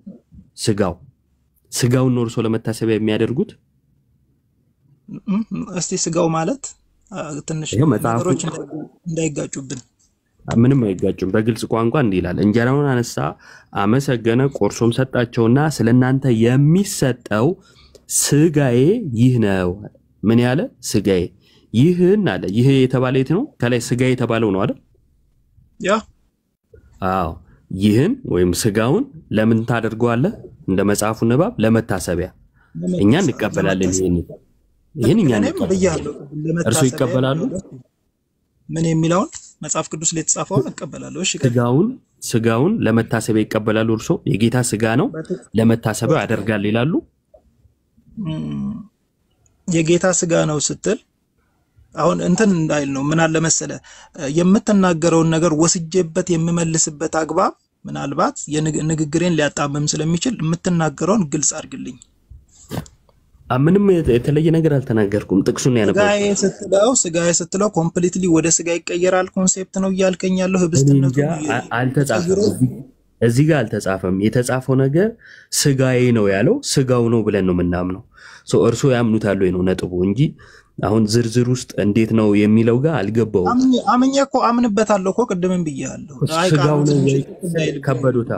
ስጋውን ነው እርሶ ለመታሰቢያ የሚያደርጉት። እስቲ ስጋው ማለት ትንሽ ነገሮች እንዳይጋጩብን። ምንም አይጋጩም። በግልጽ ቋንቋ እንዲህ ይላል፣ እንጀራውን አነሳ፣ አመሰገነ፣ ቆርሶም ሰጣቸውና ስለናንተ የሚሰጠው ስጋዬ ይህ ነው። ምን ያለ ስጋዬ ይህን አለ። ይህ የተባለ የት ነው? ከላይ ስጋዬ የተባለው ነው አይደል? ያ ይህን ወይም ስጋውን ለምን ታደርገዋለህ? እንደ መጽሐፉ ንባብ ለመታሰቢያ። እኛ እንቀበላለን። ይህን እኛ እንቀበላለን። እርሱ ይቀበላሉ? ምን የሚለውን መጽሐፍ ቅዱስ ላይ የተጻፈውን እንቀበላለሁ። እሺ ስጋውን ለመታሰቢያ ይቀበላሉ? እርሶ የጌታ ስጋ ነው ለመታሰቢያው ያደርጋል ይላሉ? የጌታ ስጋ ነው ስትል አሁን እንትን እንዳይል ነው። ምን አለ መሰለ የምትናገረውን ነገር ወስጄበት የምመልስበት አግባብ ምናልባት የንግግሬን ሊያጣምም ስለሚችል የምትናገረውን ግልጽ አድርግልኝ። ምንም የተለየ ነገር አልተናገርኩም። ጥቅሱን ያነበብኩት ስጋዬ ስትለው ኮምፕሊትሊ ወደ ስጋ ይቀየራል ኮንሴፕት ነው እያልከኝ ያለው። ህብስትነቱ አልተጻፈም፣ እዚህ ጋር አልተጻፈም። የተጻፈው ነገር ስጋዬ ነው ያለው ስጋው ነው ብለን ነው የምናምነው። እርሶ ያምኑታል ወይ ነው ነጥቡ እንጂ አሁን ዝርዝር ውስጥ እንዴት ነው የሚለው ጋር አልገባውም። አምኜ እኮ አምንበታለሁ እኮ ቅድምም ብያለሁ። ስጋው ነው ከበዶታ።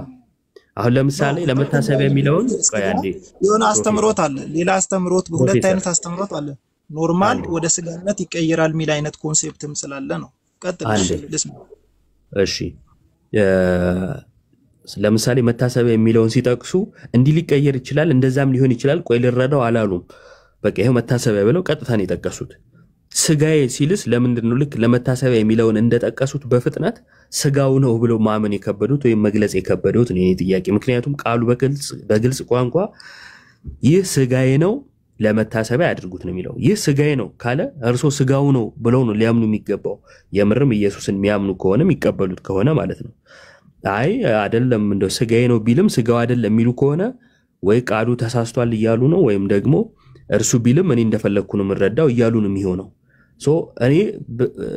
አሁን ለምሳሌ ለመታሰቢያ የሚለውን ቆያንዴ የሆነ አስተምሮት አለ፣ ሌላ አስተምሮት፣ ሁለት አይነት አስተምሮት አለ። ኖርማል ወደ ስጋነት ይቀየራል የሚል አይነት ኮንሴፕትም ስላለ ነው። ቀጥል። እሺ ለምሳሌ መታሰቢያ የሚለውን ሲጠቅሱ እንዲህ ሊቀየር ይችላል እንደዛም ሊሆን ይችላል። ቆይ ልረዳው አላሉም። በቃ ይሄው መታሰቢያ ብለው ቀጥታን የጠቀሱት። ስጋዬ ሲልስ ለምንድነው ልክ ለመታሰቢያ የሚለውን እንደጠቀሱት በፍጥነት ስጋው ነው ብለው ማመን የከበዱት ወይም መግለጽ የከበዱት ነው ጥያቄ። ምክንያቱም ቃሉ በግልጽ ቋንቋ ይህ ስጋዬ ነው ለመታሰቢያ ያድርጉት ነው የሚለው። ይህ ስጋዬ ነው ካለ እርሶ ስጋው ነው ብለው ነው ሊያምኑ የሚገባው። የምርም ኢየሱስን የሚያምኑ ከሆነ የሚቀበሉት ከሆነ ማለት ነው። አይ አይደለም እንደው ስጋዬ ነው ቢልም ስጋው አይደለም የሚሉ ከሆነ ወይ ቃሉ ተሳስቷል እያሉ ነው ወይም ደግሞ እርሱ ቢልም እኔ እንደፈለኩ ነው የምረዳው እያሉ ነው የሚሆነው። እኔ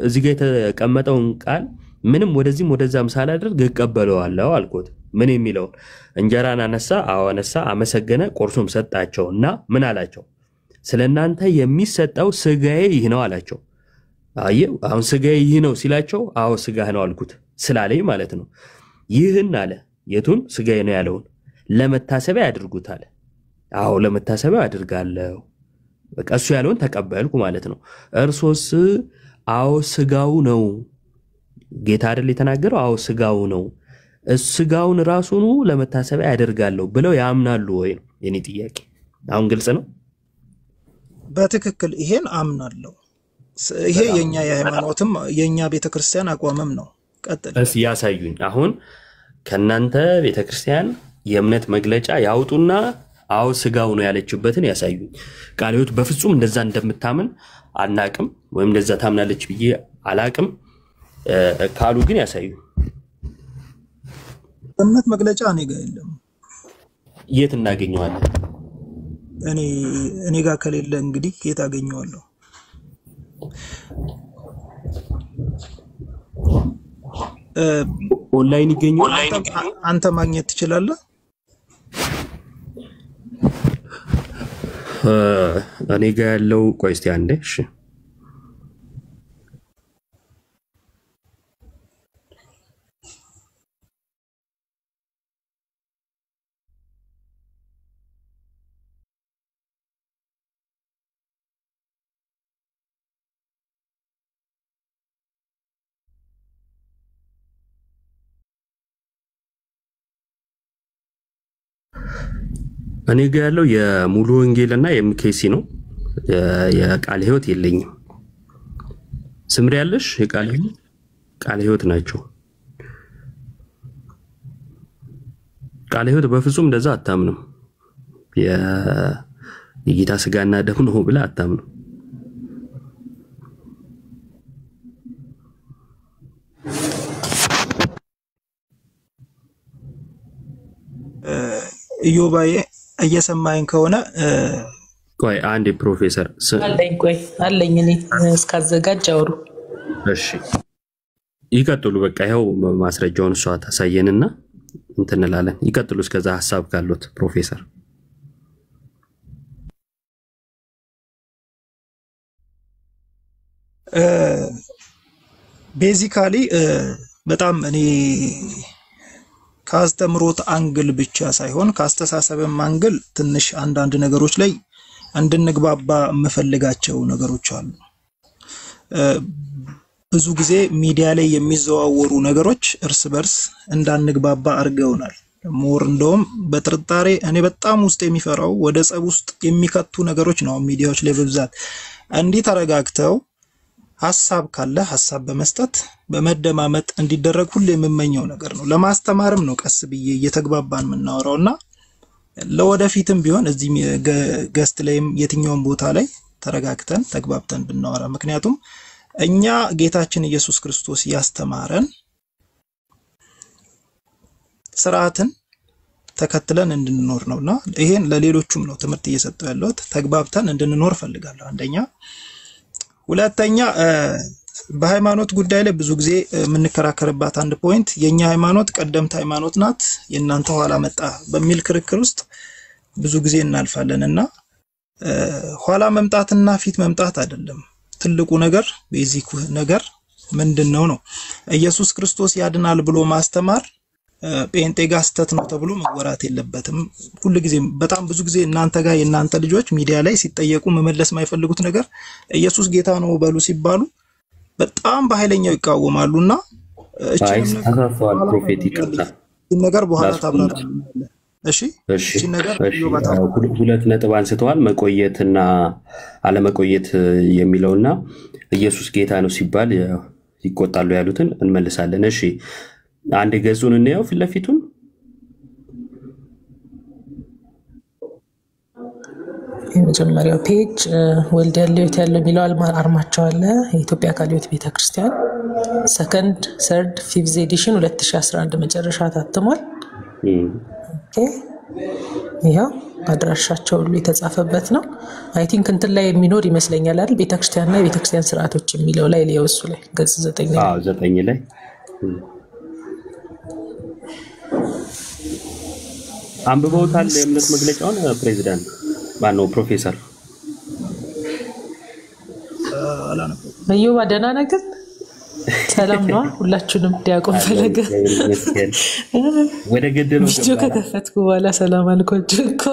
እዚህ ጋር የተቀመጠውን ቃል ምንም ወደዚህም ወደዛም ሳላደርግ እቀበለዋለሁ አልኩት። ምን የሚለውን እንጀራን አነሳ፣ አዎ አነሳ፣ አመሰገነ፣ ቆርሶም ሰጣቸውና ምን አላቸው? ስለናንተ የሚሰጠው ስጋዬ ይህ ነው አላቸው። አየው አሁን ስጋዬ ይህ ነው ሲላቸው አዎ ስጋህ ነው አልኩት ስላለኝ ማለት ነው። ይህን አለ የቱን ስጋዬ ነው ያለውን ለመታሰቢያ ያድርጉት አለ። አዎ ለመታሰቢያ አድርጋለሁ። በቃ እሱ ያለውን ተቀበልኩ ማለት ነው። እርሶስ አዎ ስጋው ነው ጌታ አይደል የተናገረው? አዎ ስጋው ነው ስጋውን ራሱኑ ለመታሰቢያ ያደርጋለሁ ብለው ያምናሉ ወይ ነው የኔ ጥያቄ። አሁን ግልጽ ነው? በትክክል ይሄን አምናለሁ። ይሄ የኛ የሃይማኖትም የኛ ቤተክርስቲያን አቋምም ነው። ቀጥል እስ ያሳዩኝ። አሁን ከናንተ ቤተክርስቲያን የእምነት መግለጫ ያውጡና አዎ ስጋው ነው ያለችበትን ያሳዩኝ። ቃለ ሕይወት በፍጹም እንደዛ እንደምታምን አናቅም ወይም እንደዛ ታምናለች ብዬ አላቅም ካሉ ግን ያሳዩኝ። እምነት መግለጫ እኔ ጋር የለም። የት እናገኘዋለን? እኔ ጋር ከሌለ እንግዲህ የት አገኘዋለሁ? ኦንላይን ይገኛል። አንተ ማግኘት ትችላለህ? እኔ ጋር ያለው ቆይ እስቲ አንዴ እሺ እኔ ጋር ያለው የሙሉ ወንጌልና የኤምኬሲ ነው። የቃለ ሕይወት የለኝም። ስምሪ ያለሽ የቃለ ሕይወት ናቸው። ቃለ ሕይወት በፍጹም እንደዛ አታምንም። የጌታ ስጋና ደም ነው ብላ አታምንም። ኢዮባዬ እየሰማኝ ከሆነ ቆይ አንዴ ፕሮፌሰር አለኝ እኔ እስካዘጋጅ አውሩ። እሺ ይቀጥሉ። በቃ ይኸው ማስረጃውን እሷ ታሳየንና እንትን እንላለን። ይቀጥሉ እስከዛ ሐሳብ ካሉት ፕሮፌሰር። ቤዚካሊ በጣም እኔ ካስተምሮት አንግል ብቻ ሳይሆን ካስተሳሰብም አንግል ትንሽ አንዳንድ ነገሮች ላይ እንድንግባባ የምፈልጋቸው ነገሮች አሉ። ብዙ ጊዜ ሚዲያ ላይ የሚዘዋወሩ ነገሮች እርስ በርስ እንዳንግባባ አድርገውናል። ሞር እንደውም በጥርጣሬ እኔ በጣም ውስጥ የሚፈራው ወደ ጸብ ውስጥ የሚከቱ ነገሮች ነው። ሚዲያዎች ላይ በብዛት እንዲህ ተረጋግተው ሐሳብ ካለ ሐሳብ በመስጠት በመደማመጥ እንዲደረግ ሁሉ የምመኘው ነገር ነው። ለማስተማርም ነው ቀስ ብዬ እየተግባባን የምናወራውና ለወደፊትም ቢሆን እዚህ ገስት ላይም የትኛውን ቦታ ላይ ተረጋግተን ተግባብተን ብናወራ። ምክንያቱም እኛ ጌታችን ኢየሱስ ክርስቶስ ያስተማረን ስርዓትን ተከትለን እንድንኖር ነውና ይሄን ለሌሎቹም ነው ትምህርት እየሰጠው ያለው። ተግባብተን እንድንኖር ፈልጋለሁ አንደኛ። ሁለተኛ በሃይማኖት ጉዳይ ላይ ብዙ ጊዜ የምንከራከርባት አንድ ፖይንት የኛ ሃይማኖት ቀደምት ሃይማኖት ናት የናንተ ኋላ መጣ በሚል ክርክር ውስጥ ብዙ ጊዜ እናልፋለንና ኋላ መምጣትና ፊት መምጣት አይደለም ትልቁ ነገር። ቤዚክ ነገር ምንድነው ነው ኢየሱስ ክርስቶስ ያድናል ብሎ ማስተማር ጴንጤ ጋር ስተት ነው ተብሎ መወራት የለበትም። ሁሉ ጊዜ በጣም ብዙ ጊዜ እናንተ ጋር የናንተ ልጆች ሚዲያ ላይ ሲጠየቁ መመለስ የማይፈልጉት ነገር ኢየሱስ ጌታ ነው በሉ ሲባሉ በጣም በኃይለኛው ይቃወማሉና ተሳስተዋል። ፕሮፌቲክ ነገር በኋላ ታብራራለህ። እሺ እሺ ነገር ሁለት ነጥብ አንስተዋል። መቆየትና አለመቆየት የሚለውና ኢየሱስ ጌታ ነው ሲባል ይቆጣሉ ያሉትን እንመልሳለን። እሺ አንድ ገጹን እንየው ፊት ለፊቱን። የመጀመሪያው ፔጅ ወልድ ያለው ያለው የሚለው አርማቸው አለ። የኢትዮጵያ ቃለ ሕይወት ቤተክርስቲያን ሰከንድ ሰርድ ፊፍዝ ኤዲሽን 2011 መጨረሻ ታትሟል። ኦኬ ይሄው አድራሻቸው ሁሉ የተጻፈበት ነው። አይ ቲንክ እንትን ላይ የሚኖር ይመስለኛል አይደል? ቤተክርስቲያንና የቤተክርስቲያን ስርዓቶች የሚለው ላይ ሊወሱ ላይ ገጽ 9 ላይ 9 ላይ አንብበውታል የእምነት መግለጫውን ፕሬዚዳንት ማነው ፕሮፌሰር አላነበብኩም። እዮባ ደህና ነገር ሰላም ነው ሁላችሁንም። ዲያቆን ፈለገ ወደ ገደለው ቪዲዮ ከከፈትኩ በኋላ ሰላም አልኳችሁ እኮ።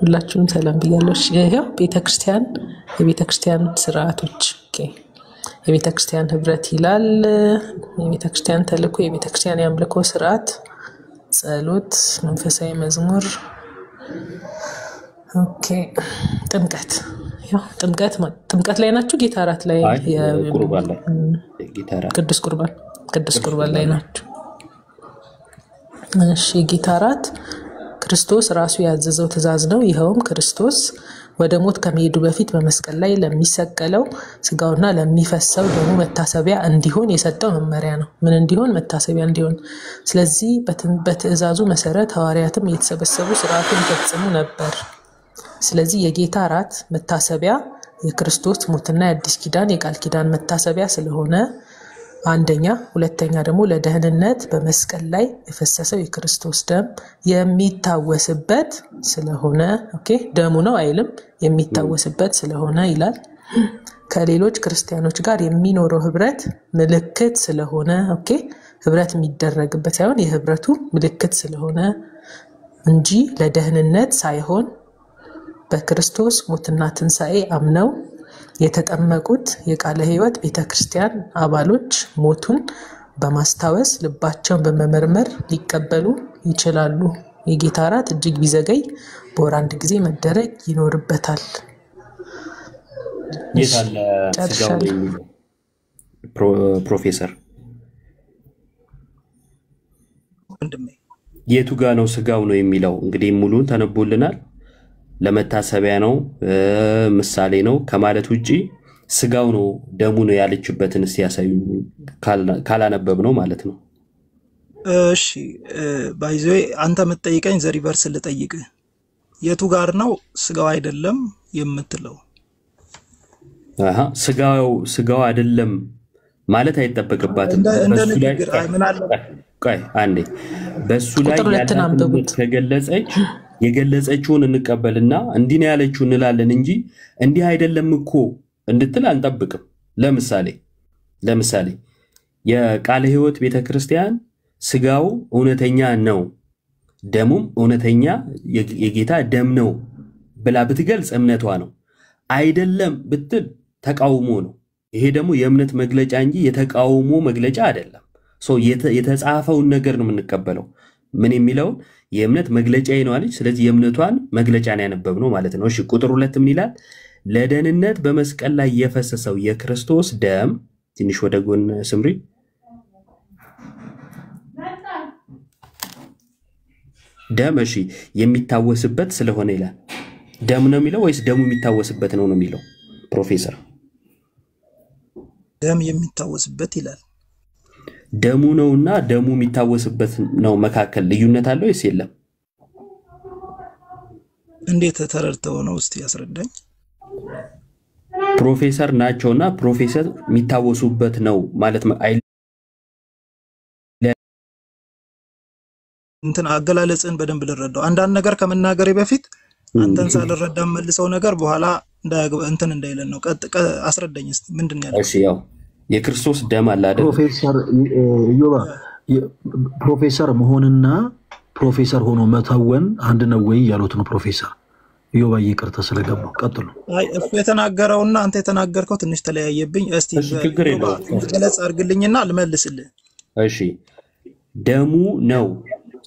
ሁላችሁንም ሰላም ብያለሁ። እሺ ይሄው ቤተክርስቲያን የቤተክርስቲያን ስርዓቶች የቤተክርስቲያን ህብረት ይላል። የቤተክርስቲያን ተልእኮ የቤተክርስቲያን የአምልኮ ስርዓት፣ ጸሎት፣ መንፈሳዊ መዝሙር። ኦኬ ጥምቀት ያው ጥምቀት ላይ ናችሁ? ጌታ እራት ላይ ቁርባን ላይ ጌታ እራት ቅዱስ ቁርባን ላይ ናችሁ? እሺ ጌታ እራት ክርስቶስ ራሱ ያዘዘው ትእዛዝ ነው። ይኸውም ክርስቶስ ወደ ሞት ከመሄዱ በፊት በመስቀል ላይ ለሚሰቀለው ስጋውና ለሚፈሰው ደሙ መታሰቢያ እንዲሆን የሰጠው መመሪያ ነው። ምን እንዲሆን? መታሰቢያ እንዲሆን። ስለዚህ በትእዛዙ መሰረት ሐዋርያትም እየተሰበሰቡ ስርዓቱን ይፈጽሙ ነበር። ስለዚህ የጌታ እራት መታሰቢያ የክርስቶስ ሞትና የአዲስ ኪዳን የቃል ኪዳን መታሰቢያ ስለሆነ አንደኛ፣ ሁለተኛ ደግሞ ለደህንነት በመስቀል ላይ የፈሰሰው የክርስቶስ ደም የሚታወስበት ስለሆነ ደሙ ነው አይልም፣ የሚታወስበት ስለሆነ ይላል። ከሌሎች ክርስቲያኖች ጋር የሚኖረው ህብረት ምልክት ስለሆነ ህብረት የሚደረግበት ሳይሆን የህብረቱ ምልክት ስለሆነ እንጂ ለደህንነት ሳይሆን በክርስቶስ ሞትና ትንሣኤ አምነው የተጠመቁት የቃለ ሕይወት ቤተክርስቲያን አባሎች ሞቱን በማስታወስ ልባቸውን በመመርመር ሊቀበሉ ይችላሉ። የጌታ እራት እጅግ ቢዘገይ በወር አንድ ጊዜ መደረግ ይኖርበታል። የታለ ስጋው የሚለው ፕሮፌሰር የቱ ጋ ነው ስጋው ነው የሚለው? እንግዲህ ሙሉን ተነቦልናል። ለመታሰቢያ ነው ምሳሌ ነው ከማለት ውጪ ስጋው ነው ደሙ ነው ያለችበትን ሲያሳዩ ካላነበብ ነው ማለት ነው። እሺ ባይዘይ አንተ መጠይቀኝ ዘሪቨርስ ልጠይቅ የቱ ጋር ነው ስጋው አይደለም የምትለው? ስጋው አይደለም ማለት አይተበቅባትም። በሱ ላይ ምን አለ ቆይ አንዴ በሱ ላይ ያለበት ከገለጸች የገለጸችውን እንቀበልና እንዲህ ነው ያለችው እንላለን እንጂ እንዲህ አይደለም እኮ እንድትል አንጠብቅም። ለምሳሌ የቃለ ሕይወት ቤተክርስቲያን ስጋው እውነተኛ ነው ደሙም እውነተኛ የጌታ ደም ነው ብላ ብትገልጽ እምነቷ ነው። አይደለም ብትል ተቃውሞ ነው። ይሄ ደግሞ የእምነት መግለጫ እንጂ የተቃውሞ መግለጫ አይደለም። የተጻፈውን ነገር ነው የምንቀበለው። ምን የሚለው የእምነት መግለጫዬ ነው አለች። ስለዚህ የእምነቷን መግለጫ ነው ያነበብነው ማለት ነው። እሺ ቁጥር 2 ምን ይላል? ለደህንነት በመስቀል ላይ የፈሰሰው የክርስቶስ ደም ትንሽ ወደ ጎን ስምሪ ደም እሺ የሚታወስበት ስለሆነ ይላል። ደም ነው የሚለው ወይስ ደሙ የሚታወስበት ነው የሚለው? ፕሮፌሰር ደም የሚታወስበት ይላል። ደሙ ነውና ደሙ የሚታወስበት ነው መካከል ልዩነት አለው ወይስ የለም? እንዴት ተረድተው ነው እስቲ ያስረዳኝ። ፕሮፌሰር ናቸውና ፕሮፌሰር የሚታወሱበት ነው ማለት እንትን አገላለጽን በደንብ ልረዳው። አንዳንድ ነገር ከመናገሬ በፊት አንተን ሳልረዳ መልሰው ነገር በኋላ እንትን እንዳይለን ነው። አስረዳኝ እስቲ ምንድን ያለው? እሺ ያው የክርስቶስ ደም አለ አይደል? ፕሮፌሰር ዮባ ፕሮፌሰር መሆንና ፕሮፌሰር ሆኖ መተወን አንድ ነው ወይ ያሉት ነው ፕሮፌሰር ዮባ። ይቅርታ ስለገባው ቀጥሉ። አይ እሱ የተናገረውና አንተ የተናገርከው ትንሽ ተለያየብኝ። እስቲ ገለጽ አድርግልኝና ልመልስልህ። እሺ ደሙ ነው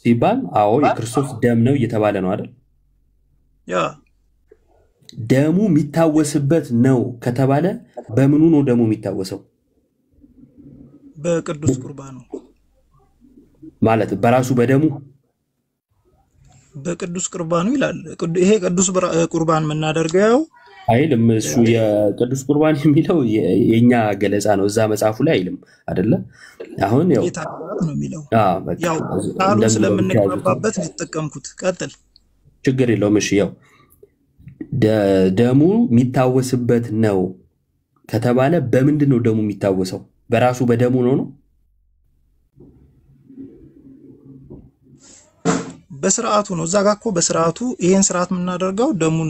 ሲባል አዎ የክርስቶስ ደም ነው እየተባለ ነው አይደል? ያ ደሙ የሚታወስበት ነው ከተባለ በምኑ ነው ደሙ የሚታወሰው? በቅዱስ ቁርባኑ ማለት በራሱ በደሙ በቅዱስ ቁርባኑ ይላል። ይሄ ቅዱስ ቁርባን የምናደርገው አይልም። እሱ የቅዱስ ቁርባን የሚለው የኛ ገለጻ ነው። እዛ መጽሐፉ ላይ አይልም አይደለ? አሁን ያው የታባት ነው የሚለው ያው ቃሉ ስለምንቀባበት ልትጠቀምኩት ቀጥል። ችግር የለውም። እሺ ያው ደሙ የሚታወስበት ነው ከተባለ በምንድን ነው ደሙ የሚታወሰው? በራሱ በደሙ ነው ነው? በስርዓቱ ነው። እዛ ጋር እኮ በስርዓቱ ይሄን ስርዓት የምናደርገው ደሙን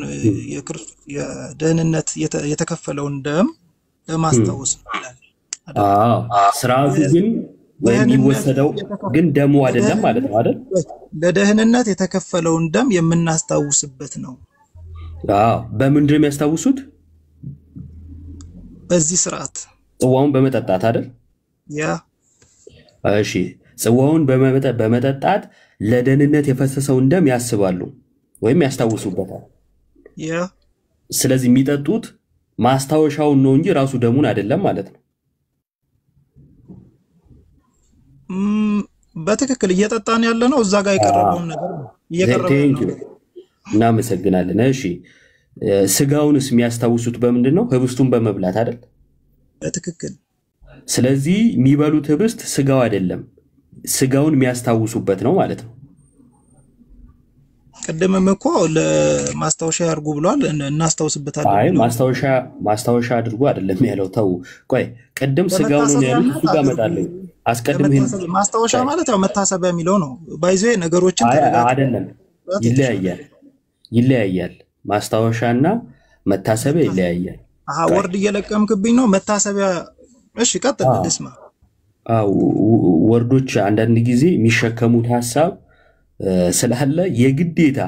የደህንነት የተከፈለውን ደም ለማስታወስ ነው ይላል። ስርዓቱ ግን የሚወሰደው ግን ደሙ አይደለም ማለት ነው አይደል? ለደህንነት የተከፈለውን ደም የምናስታውስበት ነው። በምንድን ነው የሚያስታውሱት? በዚህ ስርዓት ጽዋውን በመጠጣት አይደል? ያ እሺ፣ ጽዋውን በመጠጣት ለደህንነት የፈሰሰውን ደም ያስባሉ ወይም ያስታውሱበታል። ያ ስለዚህ የሚጠጡት ማስታወሻውን ነው እንጂ ራሱ ደሙን አይደለም ማለት ነው። በትክክል እየጠጣን ያለ ነው። እዛ ጋር የቀረበውን ነገር ነው እየቀረበ ነው። እናመሰግናለን። እሺ፣ ስጋውንስ የሚያስታውሱት በምንድን ነው? ህብስቱን በመብላት አይደል? በትክክል። ስለዚህ የሚበሉት ህብስት ስጋው አይደለም፣ ስጋውን የሚያስታውሱበት ነው ማለት ነው። ቅድምም እኮ ለማስታወሻ ያርጉ ብሏል። እናስታውስበታለን። አይ ማስታወሻ አድርጉ አይደለም ያለው። ተው ቆይ፣ ቅድም ስጋውን ነው ያሉት። እሱ ጋር እመጣለሁ። አስቀድም ማስታወሻ ማለት ያው መታሰቢያ የሚለው ነው። ባይዞ ነገሮችን አይደለም፣ ይለያያል። ማስታወሻና መታሰቢያ ይለያያል። ወርድ እየለቀምክብኝ ነው። መታሰቢያ። እሺ ቀጥል ልስማ። ወርዶች አንዳንድ ጊዜ የሚሸከሙት ሐሳብ ስላለ የግዴታ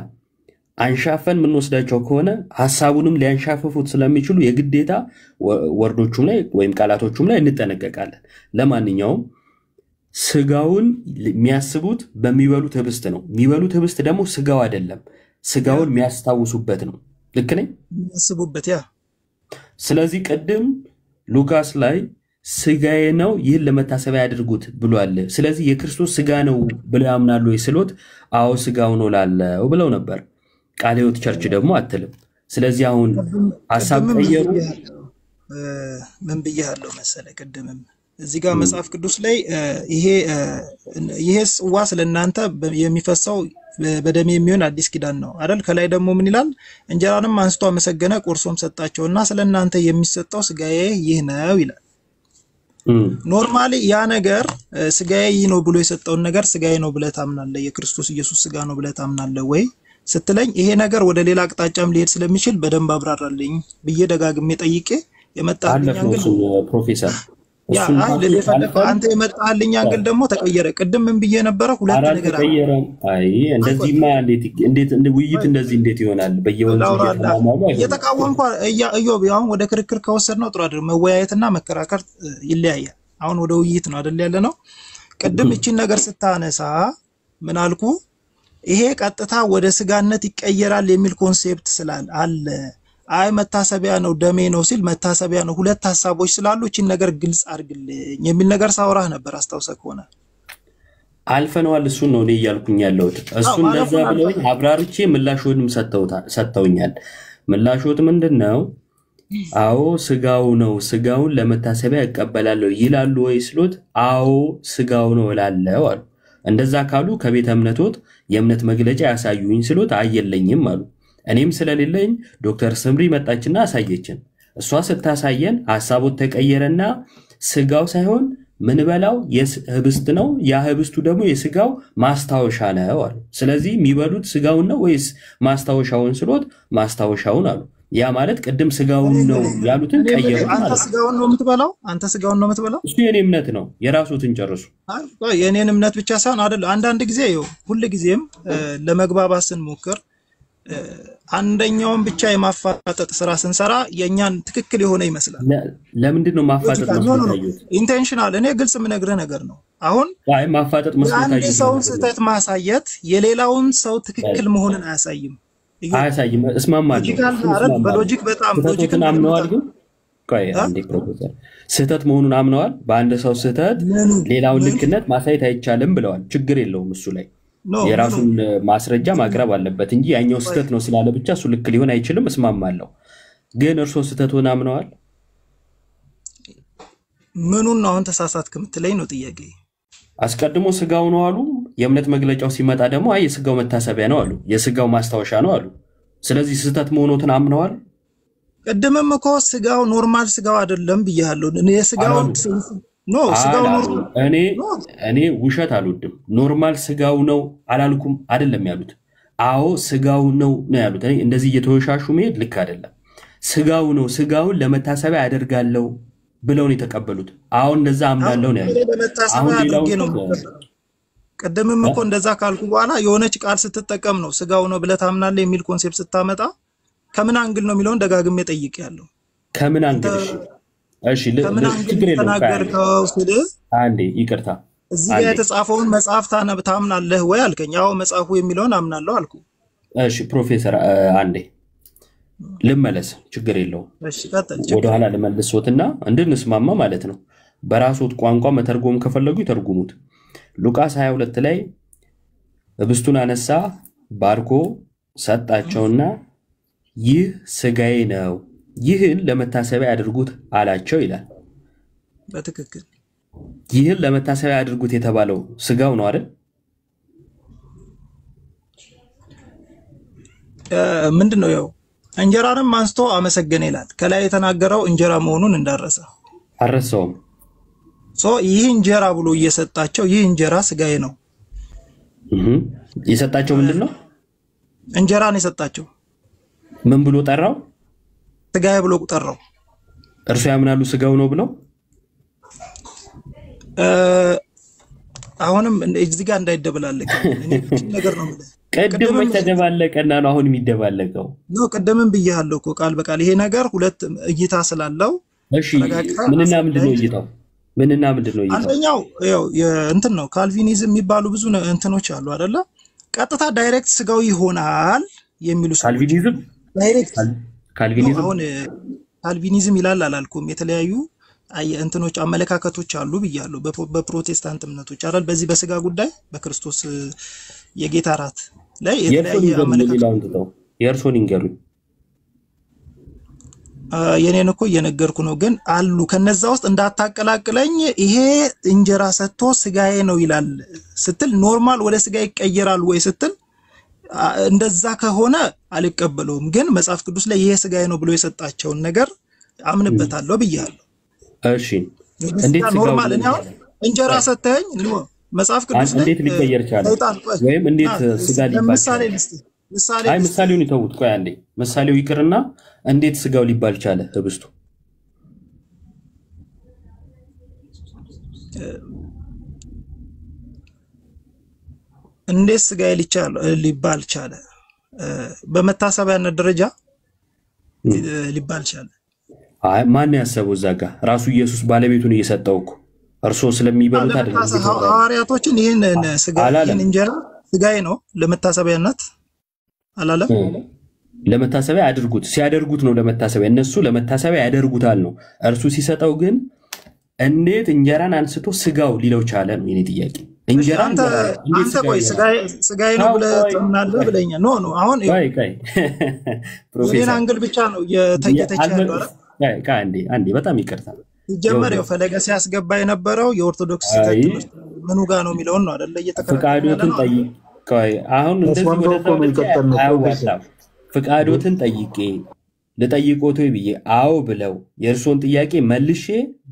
አንሻፈን የምንወስዳቸው ከሆነ ሐሳቡንም ሊያንሻፍፉት ስለሚችሉ የግዴታ ወርዶቹም ላይ ወይም ቃላቶቹም ላይ እንጠነቀቃለን። ለማንኛውም ስጋውን የሚያስቡት በሚበሉት ህብስት ነው። የሚበሉት ህብስት ደግሞ ስጋው አይደለም፣ ስጋውን የሚያስታውሱበት ነው። ልክ ነኝ? የሚያስቡበት ያ። ስለዚህ ቅድም ሉቃስ ላይ ስጋዬ ነው ይህን ለመታሰቢያ ያድርጉት ብሏል። ስለዚህ የክርስቶስ ስጋ ነው ብለው ያምናሉ ወይ ስሎት፣ አዎ ስጋው ነው ላለው ብለው ነበር። ቃለ ሕይወት ቸርች ደግሞ አትልም። ስለዚህ አሁን ሐሳብ ቀየሩ። ምን ብያለሁ መሰለ? ቅድምም እዚህ ጋር መጽሐፍ ቅዱስ ላይ ይሄ ጽዋ ስለእናንተ የሚፈሰው በደሜ የሚሆን አዲስ ኪዳን ነው አይደል? ከላይ ደግሞ ምን ይላል? እንጀራንም አንስቶ አመሰገነ፣ ቆርሶም ሰጣቸውና ስለእናንተ የሚሰጠው ስጋዬ ይህ ነው ይላል። ኖርማሊ ያ ነገር ስጋዬ ይህ ነው ብሎ የሰጠውን ነገር ስጋዬ ነው ብለህ ታምናለህ? የክርስቶስ ኢየሱስ ስጋ ነው ብለህ ታምናለህ ወይ ስትለኝ፣ ይሄ ነገር ወደ ሌላ አቅጣጫም ሊሄድ ስለሚችል በደንብ አብራራልኝ ብዬ ደጋግሜ ጠይቄ የመጣልኝ አንግል ፕሮፌሰር አንተ የመጣልኝ አንግል ደግሞ ተቀየረ። ቅድም ምን ብዬ ነበረ? ሁለት ነገር ተቀየረ። አይ እንደዚህማ እንዴት ውይይት እንደዚህ እንዴት ይሆናል? በየወንዙ እየተቃወምኩ እዮብ፣ አሁን ወደ ክርክር ከወሰድነው ጥሩ አይደለም። መወያየትና መከራከር ይለያያል። አሁን ወደ ውይይት ነው አይደል ያለ ነው። ቅድም እቺን ነገር ስታነሳ ምን አልኩ? ይሄ ቀጥታ ወደ ስጋነት ይቀየራል የሚል ኮንሴፕት ስላል አለ። አይ መታሰቢያ ነው ደሜ ነው ሲል መታሰቢያ ነው። ሁለት ሐሳቦች ስላሉ እቺን ነገር ግልጽ አድርግልኝ የሚል ነገር ሳወራህ ነበር። አስታውሰህ ከሆነ አልፈነዋል። እሱን ነው እኔ እያልኩኝ ያለሁት። እሱን ለዛ ብለውኝ አብራርቼ ምላሽዎንም ሰጥተውኛል። ምላሽዎት ምንድነው? አዎ ስጋው ነው፣ ስጋውን ለመታሰቢያ እቀበላለሁ ይላሉ ወይ ስሎት፣ አዎ ስጋው ነው እላለሁ አሉ። እንደዛ ካሉ ከቤተ እምነቶት የእምነት መግለጫ ያሳዩኝ ስሎት፣ አየለኝም አሉ። እኔም ስለሌለኝ ዶክተር ስምሪ መጣችና አሳየችን። እሷ ስታሳየን ሐሳቦት ተቀየረና ስጋው ሳይሆን ምን በላው የህብስት ነው፣ ያ ህብስቱ ደግሞ የስጋው ማስታወሻ ነው አሉ። ስለዚህ የሚበሉት ስጋውን ነው ወይስ ማስታወሻውን ስሎት፣ ማስታወሻውን አሉ። ያ ማለት ቅድም ስጋውን ነው ያሉትን ቀየሩ ማለት። አንተ ስጋውን ነው የምትበላው? አንተ ስጋውን ነው የምትበላው? እሱ የኔ እምነት ነው። የራሱትን ጨርሱ። የኔን እምነት ብቻ ሳይሆን አይደል፣ አንዳንድ ጊዜ ሁሉ ጊዜም ለመግባባት ስንሞክር አንደኛውን ብቻ የማፋጠጥ ስራ ስንሰራ የኛን ትክክል የሆነ ይመስላል። ለምንድን ነው ማፋጠጥ መስሎታዩት? ኢንቴንሽናል። እኔ ግልጽ የምነግርህ ነገር ነው። አሁን አይ ማፋጠጥ መስሎታዩት አንድ ሰው ስህተት ማሳየት የሌላውን ሰው ትክክል መሆንን አያሳይም። እስማማለሁ። በሎጂክ በጣም ሎጂክ አምነዋል። ግን ቆይ አንዴ ፕሮፌሰር ስህተት መሆኑን አምነዋል። በአንድ ሰው ስህተት ሌላውን ልክነት ማሳየት አይቻልም ብለዋል። ችግር የለውም እሱ ላይ የራሱን ማስረጃ ማቅረብ አለበት እንጂ ያኛው ስህተት ነው ስላለ ብቻ እሱ ልክ ሊሆን አይችልም። እስማማለሁ። ግን እርሶ ስህተቱን አምነዋል? ምኑን ነው አሁን ተሳሳትክ የምትለኝ ነው ጥያቄ። አስቀድሞ ስጋው ነው አሉ። የእምነት መግለጫው ሲመጣ ደግሞ አይ የስጋው መታሰቢያ ነው አሉ፣ የስጋው ማስታወሻ ነው አሉ። ስለዚህ ስህተት መሆኑን አምነዋል። ቅድምም እኮ ስጋው ኖርማል ስጋው አይደለም ብያለሁ። የስጋው ኖ ስጋው ነው እኔ ውሸት አልወድም። ኖርማል ስጋው ነው አላልኩም አይደለም ያሉት። አዎ ስጋው ነው ያሉት። እንደዚህ እየተወሻሹ መሄድ ልክ አይደለም። ስጋው ነው ስጋውን ለመታሰቢያ ያደርጋለው ብለው ነው የተቀበሉት። አሁን እንደዛ አምናለው ነው ያሉት። አሁን ሌላው ቀደምም እኮ እንደዛ ካልኩ በኋላ የሆነች ቃል ስትጠቀም ነው ስጋው ነው ብለህ ታምናለህ የሚል ኮንሴፕት ስታመጣ ከምን አንግል ነው የሚለውን ደጋግሜ ጠይቅ ያለው ከምን አንግል እሺ ችግር የለውም። አንዴ ይቅርታ እዚህ ጋር የተጻፈውን መጽሐፍ ታምናለህ ወይ አልከኝ። አዎ መጽሐፉ የሚለውን አምናለሁ አልኩ። እሺ ፕሮፌሰር አንዴ ልመለስ፣ ችግር የለውም። እሺ ቀጥል። ወደ ኋላ ልመልሶትና እንድንስማማ ማለት ነው። በራስዎት ቋንቋ መተርጎም ከፈለጉ ይተርጉሙት። ሉቃስ 22 ላይ ህብስቱን አነሳ፣ ባርኮ ሰጣቸውና ይህ ስጋዬ ነው፣ ይህን ለመታሰቢያ ያድርጉት አላቸው ይላል። በትክክል ይህን ለመታሰቢያ ያድርጉት የተባለው ስጋው ነው አይደል? ምንድነው? ያው እንጀራንም አንስቶ አመሰገነ ይላል። ከላይ የተናገረው እንጀራ መሆኑን እንዳረሰ አረሰውም። ይህ እንጀራ ብሎ እየሰጣቸው ይህ እንጀራ ስጋዬ ነው የሰጣቸው ምንድነው? እንጀራን የሰጣቸው ምን ብሎ ጠራው? ስጋዬ ብሎ ጠራው። እርሱ ያምናሉ ስጋው ነው ብለው? አሁንም እዚህ ጋር እንዳይደበላለቅ እኔ ነገር ነው ማለት ቀደም ተደባለቀና ነው አሁን የሚደባለቀው ነው። ቀደምም ብያለሁ እኮ ቃል በቃል ይሄ ነገር ሁለት እይታ ስላለው። እሺ ምንና ምንድነው እይታው? ምንና ምንድነው እይታው? አንደኛው ያው እንትን ነው ካልቪኒዝም የሚባሉ ብዙ እንትኖች አሉ አይደለ? ቀጥታ ዳይሬክት ስጋው ይሆናል የሚሉ ካልቪኒዝም ዳይሬክት ካልቪኒዝም አሁን ካልቪኒዝም ይላል አላልኩም። የተለያዩ እንትኖች አመለካከቶች አሉ ብያለሁ። በፕሮቴስታንት እምነቶች አይደል? በዚህ በስጋ ጉዳይ በክርስቶስ የጌታ ራት ላይ የተለያየ አመለካከት የእርሶን ይንገሩኝ። የኔን እኮ እየነገርኩ ነው። ግን አሉ ከነዛ ውስጥ እንዳታቀላቅለኝ። ይሄ እንጀራ ሰጥቶ ስጋዬ ነው ይላል ስትል ኖርማል ወደ ስጋ ይቀየራል ወይ ስትል እንደዛ ከሆነ አልቀበለውም። ግን መጽሐፍ ቅዱስ ላይ ይሄ ስጋዬ ነው ብሎ የሰጣቸውን ነገር አምንበታለሁ ብያለሁ። እሺ እንዴት ኖርማል ነው እንጀራ ሰጠኝ ነው መጽሐፍ ቅዱስ ላይ እንዴት ሊቀየር ይችላል? ወይም እንዴት ስጋ ሊባል ይችላል? አይ ምሳሌውን ይተውት። ቆይ አንዴ ምሳሌው ይቅርና እንዴት ስጋው ሊባል ይችላል? ህብስቱ እንዴት ስጋ ሊባል ይችላል? በመታሰቢያነት ደረጃ ሊባል ይችላል። አይ ማን ያሰበው እዛ ጋር ራሱ ኢየሱስ ባለቤቱን እየሰጠው እኮ እርሶ ስለሚበሉት አይደለም። ሐዋርያቶችን ይሄን ስጋ ይሄን እንጀራ ስጋዬ ነው ለመታሰቢያነት አላለም። ለመታሰቢያ ያድርጉት ሲያደርጉት ነው ለመታሰቢያ እነሱ ለመታሰቢያ ያደርጉታል ነው። እርሱ ሲሰጠው ግን እንዴት እንጀራን አንስቶ ስጋው ሊለው ቻለ ነው የኔ ጥያቄ። እንጀራን አንተ ቆይ ስጋዬ ነው ብለህ ተምናለህ ብለኛል። ኖ አሁን ቆይ ፕሮፌሰር አንግል ብቻ ነው የተቻለው አይደል? አንዴ በጣም ይቅርታል። ጀመረው ፈለገ ሲያስገባ የነበረው የኦርቶዶክስ ትምህርት ምኑ ጋር ነው የሚለውን ነው አይደል? ፍቃዶትን ጠይቀው አሁን እንደዚህ ወደዛ ፍቃዶትን ጠይቄ ለጠይቆት ወይ ብዬ አዎ ብለው የእርሶን ጥያቄ መልሼ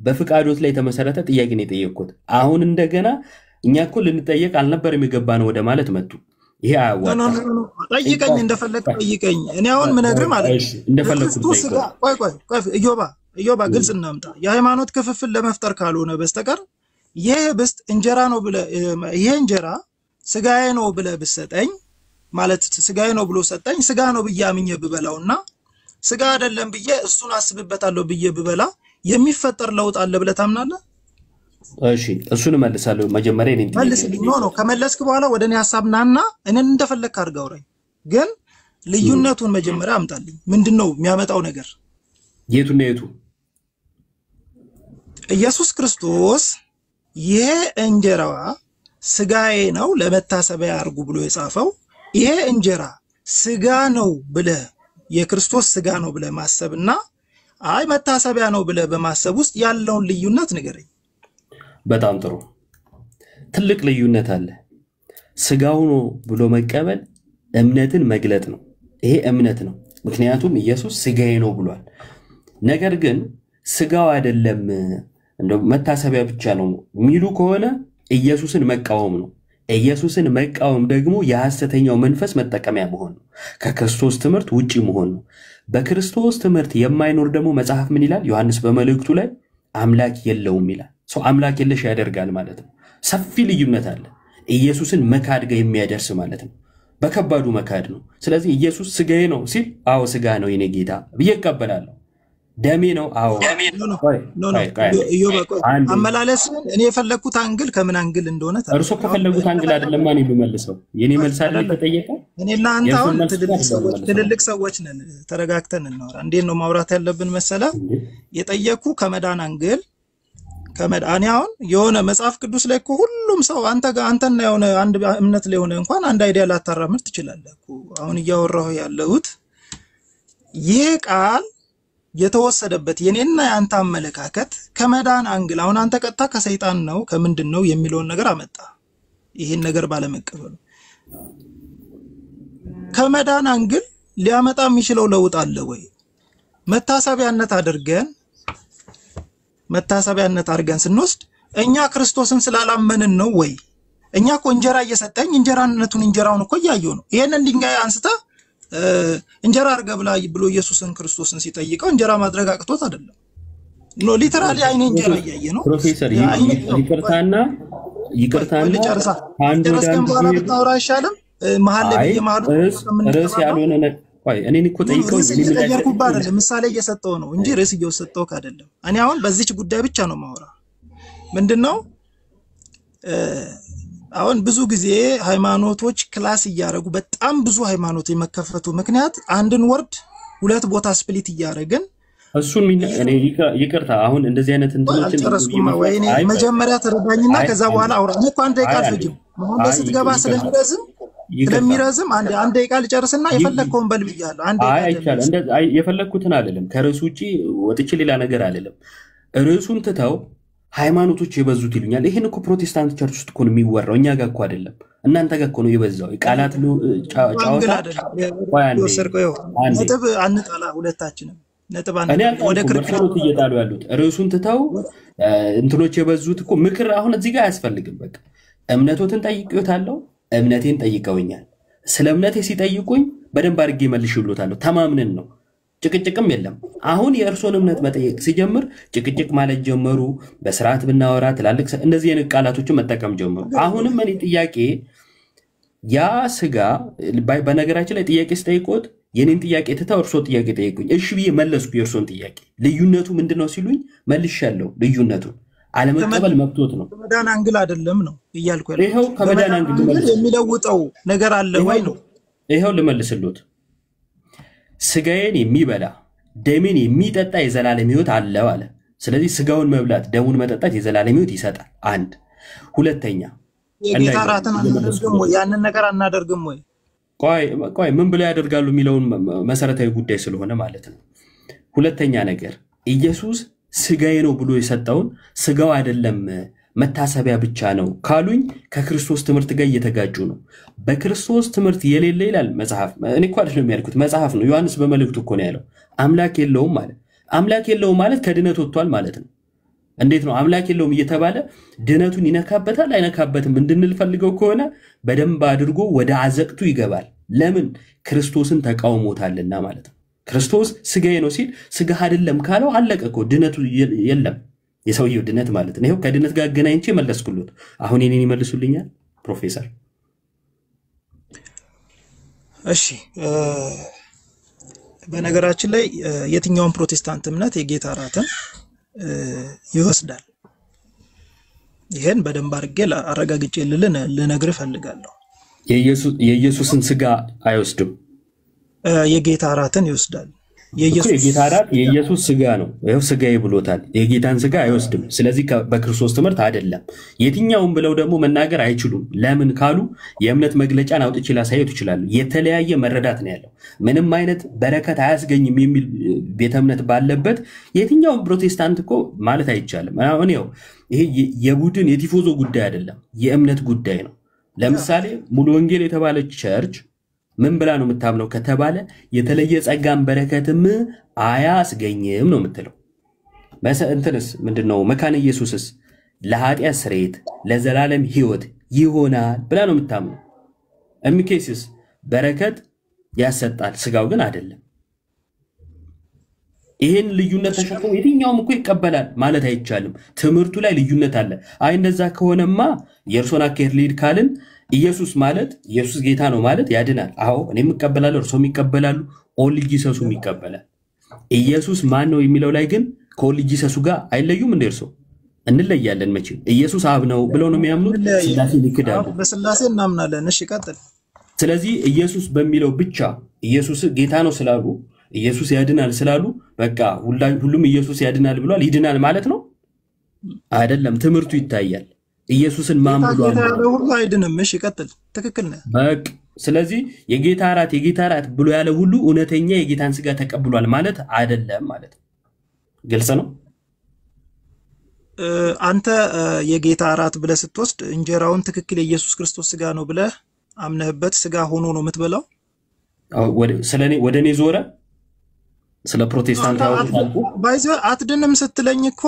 በፍቃዶት ላይ የተመሰረተ ጥያቄ ነው የጠየቅኩት። አሁን እንደገና እኛ እኮ ልንጠየቅ አልነበረም የገባነው ወደ ማለት መጡ። ይሄ አያዋጣም። ጠይቀኝ እንደፈለክ ጠይቀኝ። እኔ አሁን ምነግርህ ማለት ነው እንደፈለኩት ቆይ ኢዮባ ግልጽ እናምጣ። የሃይማኖት ክፍፍል ለመፍጠር ካልሆነ በስተቀር ይሄ ህብስት እንጀራ ነው ብለህ ይሄ እንጀራ ስጋዬ ነው ብለህ ብሰጠኝ ማለት ስጋዬ ነው ብሎ ሰጠኝ ስጋ ነው ብዬ አምኜ ብበላውና ስጋ አይደለም ብዬ እሱን አስብበታለሁ ብዬ ብበላ የሚፈጠር ለውጥ አለ ብለህ ታምናለህ? እሺ እሱን መልሳለሁ። መጀመሪያ እኔን መልስልኝ። ኖ ከመለስክ በኋላ ወደ እኔ ሐሳብ ናና እኔን እንደፈለክ አድርገው አውራኝ። ግን ልዩነቱን መጀመሪያ አምጣልኝ። ምንድነው የሚያመጣው ነገር? የቱና የቱ? ኢየሱስ ክርስቶስ ይሄ እንጀራ ስጋዬ ነው ለመታሰቢያ አድርጉ ብሎ የጻፈው ይሄ እንጀራ ስጋ ነው ብለህ የክርስቶስ ስጋ ነው ብለህ ማሰብና አይ መታሰቢያ ነው ብለህ በማሰብ ውስጥ ያለውን ልዩነት ንገረኝ። በጣም ጥሩ። ትልቅ ልዩነት አለ። ስጋው ነው ብሎ መቀበል እምነትን መግለጥ ነው። ይሄ እምነት ነው። ምክንያቱም ኢየሱስ ስጋዬ ነው ብሏል። ነገር ግን ስጋው አይደለም እንደው መታሰቢያ ብቻ ነው የሚሉ ከሆነ ኢየሱስን መቃወም ነው። ኢየሱስን መቃወም ደግሞ የሐሰተኛው መንፈስ መጠቀሚያ መሆን ነው። ከክርስቶስ ትምህርት ውጪ መሆን ነው። በክርስቶስ ትምህርት የማይኖር ደግሞ መጽሐፍ ምን ይላል? ዮሐንስ በመልእክቱ ላይ አምላክ የለውም ይላል። ሰው አምላክ የለሽ ያደርጋል ማለት ነው። ሰፊ ልዩነት አለ። ኢየሱስን መካድ ጋር የሚያደርስ ማለት ነው። በከባዱ መካድ ነው። ስለዚህ ኢየሱስ ስጋዬ ነው ሲል አዎ ስጋ ነው የኔ ጌታ ብዬ እቀበላለሁ። ደሜ ነው አዎ አመላለስ እኔ የፈለኩት አንግል ከምን አንግል እንደሆነ እርሶ ከፈለጉት አንግል አይደለም ማን የሚመልሰው የኔ መልስ አይደል ተጠየቀ። እኔና አንተ አሁን ትልልቅ ሰዎች ነን፣ ተረጋግተን እናወራ። እንዴት ነው ማውራት ያለብን መሰለ? የጠየኩ ከመዳን አንግል ከመዳን አሁን የሆነ መጽሐፍ ቅዱስ ላይ እኮ ሁሉም ሰው አንተና የሆነ አንድ እምነት ላይ ሆነ እንኳን አንድ አይዲያ ላታራምድ ትችላለህ እኮ። አሁን እያወራሁ ያለሁት ይሄ ቃል የተወሰደበት የኔና ያንተ አመለካከት ከመዳን አንግል አሁን አንተ ቀጥታ ከሰይጣን ነው ከምንድነው የሚለውን ነገር አመጣ። ይሄን ነገር ባለመቀበሉ ከመዳን አንግል ሊያመጣ የሚችለው ለውጥ አለ ወይ? መታሰቢያነት አድርገን ስንወስድ እኛ ክርስቶስን ስላላመንን ነው ወይ? እኛ እኮ እንጀራ እየሰጠኝ እንጀራውን እኮ እያየው ነው። ይሄንን ድንጋይ አንስታ እንጀራ አርገ ብላ ብሎ ኢየሱስን ክርስቶስን ሲጠይቀው እንጀራ ማድረግ አቅቶት አይደለም። ኖ ሊተራሊ አይኔ እንጀራ እያየ ነው። ፕሮፌሰር ይቅርታና ልጨርሳ አንድ ወዳን ብታወራ አይሻልም? መሐል ላይ በየመሐሉ ርዕስ ያልሆነ ቆይ እኔን እኮ ጠይቀው ይልኩባ አይደለም ምሳሌ እየሰጠው ነው እንጂ ርዕስ እየወሰጠው አይደለም። እኔ አሁን በዚች ጉዳይ ብቻ ነው ማውራ። ምንድነው አሁን ብዙ ጊዜ ሃይማኖቶች ክላስ እያረጉ በጣም ብዙ ሃይማኖት የመከፈቱ ምክንያት አንድን ወርድ ሁለት ቦታ ስፕሊት እያረግን እሱን እኔ ይቅርታ አሁን እንደዚህ አይነት እንትኖችን ወይኔ መጀመሪያ ተረዳኝና ከዛ በኋላ አውራ። እኔ እኮ አንድ ደቂቃ አልፈጅም። መሐመድ ስትገባ ስለሚረዝም አንድ ደቂቃ ልጨርስና የፈለከውን በል ብያለሁ። አንድ ደቂቃ አይቻልም። የፈለኩትን አይደለም ከርዕሱ ውጪ ወጥቼ ሌላ ነገር አይደለም። ርዕሱን ትተው ሃይማኖቶች የበዙት ይሉኛል። ይሄን እኮ ፕሮቴስታንት ቸርች ውስጥ እኮ ነው የሚወራው፣ እኛ ጋር እኮ አይደለም። እናንተ ጋር እኮ ነው የበዛው። ቃላት ጫዋታ ነጥብ አንጣላ ሁለታችንም ነጥብ ወደ ክርክር እየጣሉ ያሉት ርዕሱን ትተው እንትኖች የበዙት እኮ ምክር አሁን እዚህ ጋር አያስፈልግም። በቃ እምነቶትን ጠይቄዎታለሁ፣ እምነቴን ጠይቀውኛል። ስለ እምነቴ ሲጠይቁኝ በደንብ አድርጌ መልሼልዎታለሁ። ተማምነን ነው፣ ጭቅጭቅም የለም። አሁን የእርሶን እምነት መጠየቅ ሲጀምር ጭቅጭቅ ማለት ጀመሩ። በስርዓት ብናወራ ትላልቅ እንደዚህ አይነት ቃላቶችን መጠቀም ጀመሩ። አሁንም እኔ ጥያቄ ያ ስጋ በነገራችን ላይ ጥያቄ ስጠይቆት የኔን ጥያቄ ትተው እርሶ ጥያቄ ጠይቁኝ። እሺ ብዬ መለስኩ የእርሶን ጥያቄ። ልዩነቱ ምንድነው ሲሉኝ መልሻለሁ። ልዩነቱን አለመቀበል መብቶት ነው። ከመዳን አንግል አይደለም ነው እያልኩ ያለው። ይሄው ከመዳን አንግል የሚለውጠው ነገር አለ ወይ ነው። ይሄው ልመልስልዎት። ስጋዬን የሚበላ ደሜን የሚጠጣ የዘላለም ሕይወት አለው አለ። ስለዚህ ስጋውን መብላት ደሙን መጠጣት የዘላለም ሕይወት ይሰጣል። አንድ ሁለተኛ የጌታ ራትን አናደርግም ወይ? ያንን ነገር አናደርግም ወይ? ቆይ ምን ብለው ያደርጋሉ የሚለውን መሰረታዊ ጉዳይ ስለሆነ ማለት ነው። ሁለተኛ ነገር ኢየሱስ ስጋዬ ነው ብሎ የሰጠውን ስጋው አይደለም መታሰቢያ ብቻ ነው ካሉኝ ከክርስቶስ ትምህርት ጋር እየተጋጩ ነው። በክርስቶስ ትምህርት የሌለ ይላል መጽሐፍ። እኔ እኮ አይደለም ያልኩት መጽሐፍ ነው። ዮሐንስ በመልእክቱ እኮ ነው ያለው። አምላክ የለውም ማለት አምላክ የለውም ማለት ከድነት ወጥቷል ማለት ነው። እንዴት ነው አምላክ የለውም እየተባለ ድነቱን ይነካበታል አይነካበትም እንድንል ፈልገው ከሆነ በደንብ አድርጎ ወደ አዘቅቱ ይገባል። ለምን? ክርስቶስን ተቃውሞታልና ማለት ነው። ክርስቶስ ስጋዬ ነው ሲል ስጋ አይደለም ካለው አለቀ እኮ ድነቱ የለም። የሰውየው ድነት ማለት ነው። ይሄው ከድነት ጋር ገናኝቼ መለስኩልዎት። አሁን የኔን ይመልሱልኛል ፕሮፌሰር? እሺ በነገራችን ላይ የትኛውን ፕሮቴስታንት እምነት የጌታ ራትን ይወስዳል? ይሄን በደንብ አድርጌ አረጋግጬ ልነግርህ ፈልጋለሁ። የኢየሱስን ስጋ አይወስድም፣ የጌታ ራትን ይወስዳል። የጌታ ራት የኢየሱስ ስጋ ነው። ይሄው ስጋዬ ብሎታል። የጌታን ስጋ አይወስድም። ስለዚህ በክርስቶስ ትምህርት አይደለም። የትኛውም ብለው ደግሞ መናገር አይችሉም። ለምን ካሉ የእምነት መግለጫን አውጥቼ ላሳየው ይችላሉ። የተለያየ መረዳት ነው ያለው። ምንም አይነት በረከት አያስገኝም የሚል ቤተ እምነት ባለበት የትኛውም ፕሮቴስታንት እኮ ማለት አይቻልም። አሁን ይሄ የቡድን የቲፎዞ ጉዳይ አይደለም፣ የእምነት ጉዳይ ነው። ለምሳሌ ሙሉ ወንጌል የተባለች ቸርች ምን ብላ ነው የምታምነው ከተባለ የተለየ ጸጋን በረከትም አያስገኝም ነው የምትለው። እንትንስ ምንድነው መካነ ኢየሱስስ ለኃጢአት ስርየት ለዘላለም ሕይወት ይሆናል ብላ ነው የምታምነው። እምኬስስ በረከት ያሰጣል ስጋው ግን አይደለም። ይሄን ልዩነት ተሸክሞ የትኛውም እኮ ይቀበላል ማለት አይቻልም። ትምህርቱ ላይ ልዩነት አለ። አይ እንደዛ ከሆነማ የእርሶን አካሄድ ሊድ ካልን ኢየሱስ ማለት ኢየሱስ ጌታ ነው ማለት ያድናል። አዎ እኔም እቀበላለሁ፣ እርሶም ይቀበላሉ፣ ኦል ጂሰሱም ይቀበላል። ኢየሱስ ማን ነው የሚለው ላይ ግን ከኦል ጂሰሱ ጋር አይለዩም። እንደ እርሶ እንለያለን። መቼም ኢየሱስ አብ ነው ብለው ነው የሚያምኑት። ስላሴ ይክዳሉ። በስላሴ እናምናለን። እሺ ቀጥል። ስለዚህ ኢየሱስ በሚለው ብቻ ኢየሱስ ጌታ ነው ስላሉ ኢየሱስ ያድናል ስላሉ በቃ ሁሉም ኢየሱስ ያድናል ብሏል ይድናል ማለት ነው አይደለም። ትምህርቱ ይታያል። ኢየሱስን ማን ብሏል? ሁሉ አይድንም። እሺ ቀጥል። ትክክል ነህ። በቃ ስለዚህ የጌታ እራት ብሎ ያለ ሁሉ እውነተኛ የጌታን ስጋ ተቀብሏል ማለት አይደለም ማለት ነው። ግልጽ ነው። አንተ የጌታ እራት ብለህ ስትወስድ እንጀራውን ትክክል የኢየሱስ ክርስቶስ ስጋ ነው ብለህ አምነህበት ስጋ ሆኖ ነው የምትበላው? ስለኔ ወደኔ ዞረ። ስለ ፕሮቴስታንታው ባይዘ አትድንም ስትለኝ እኮ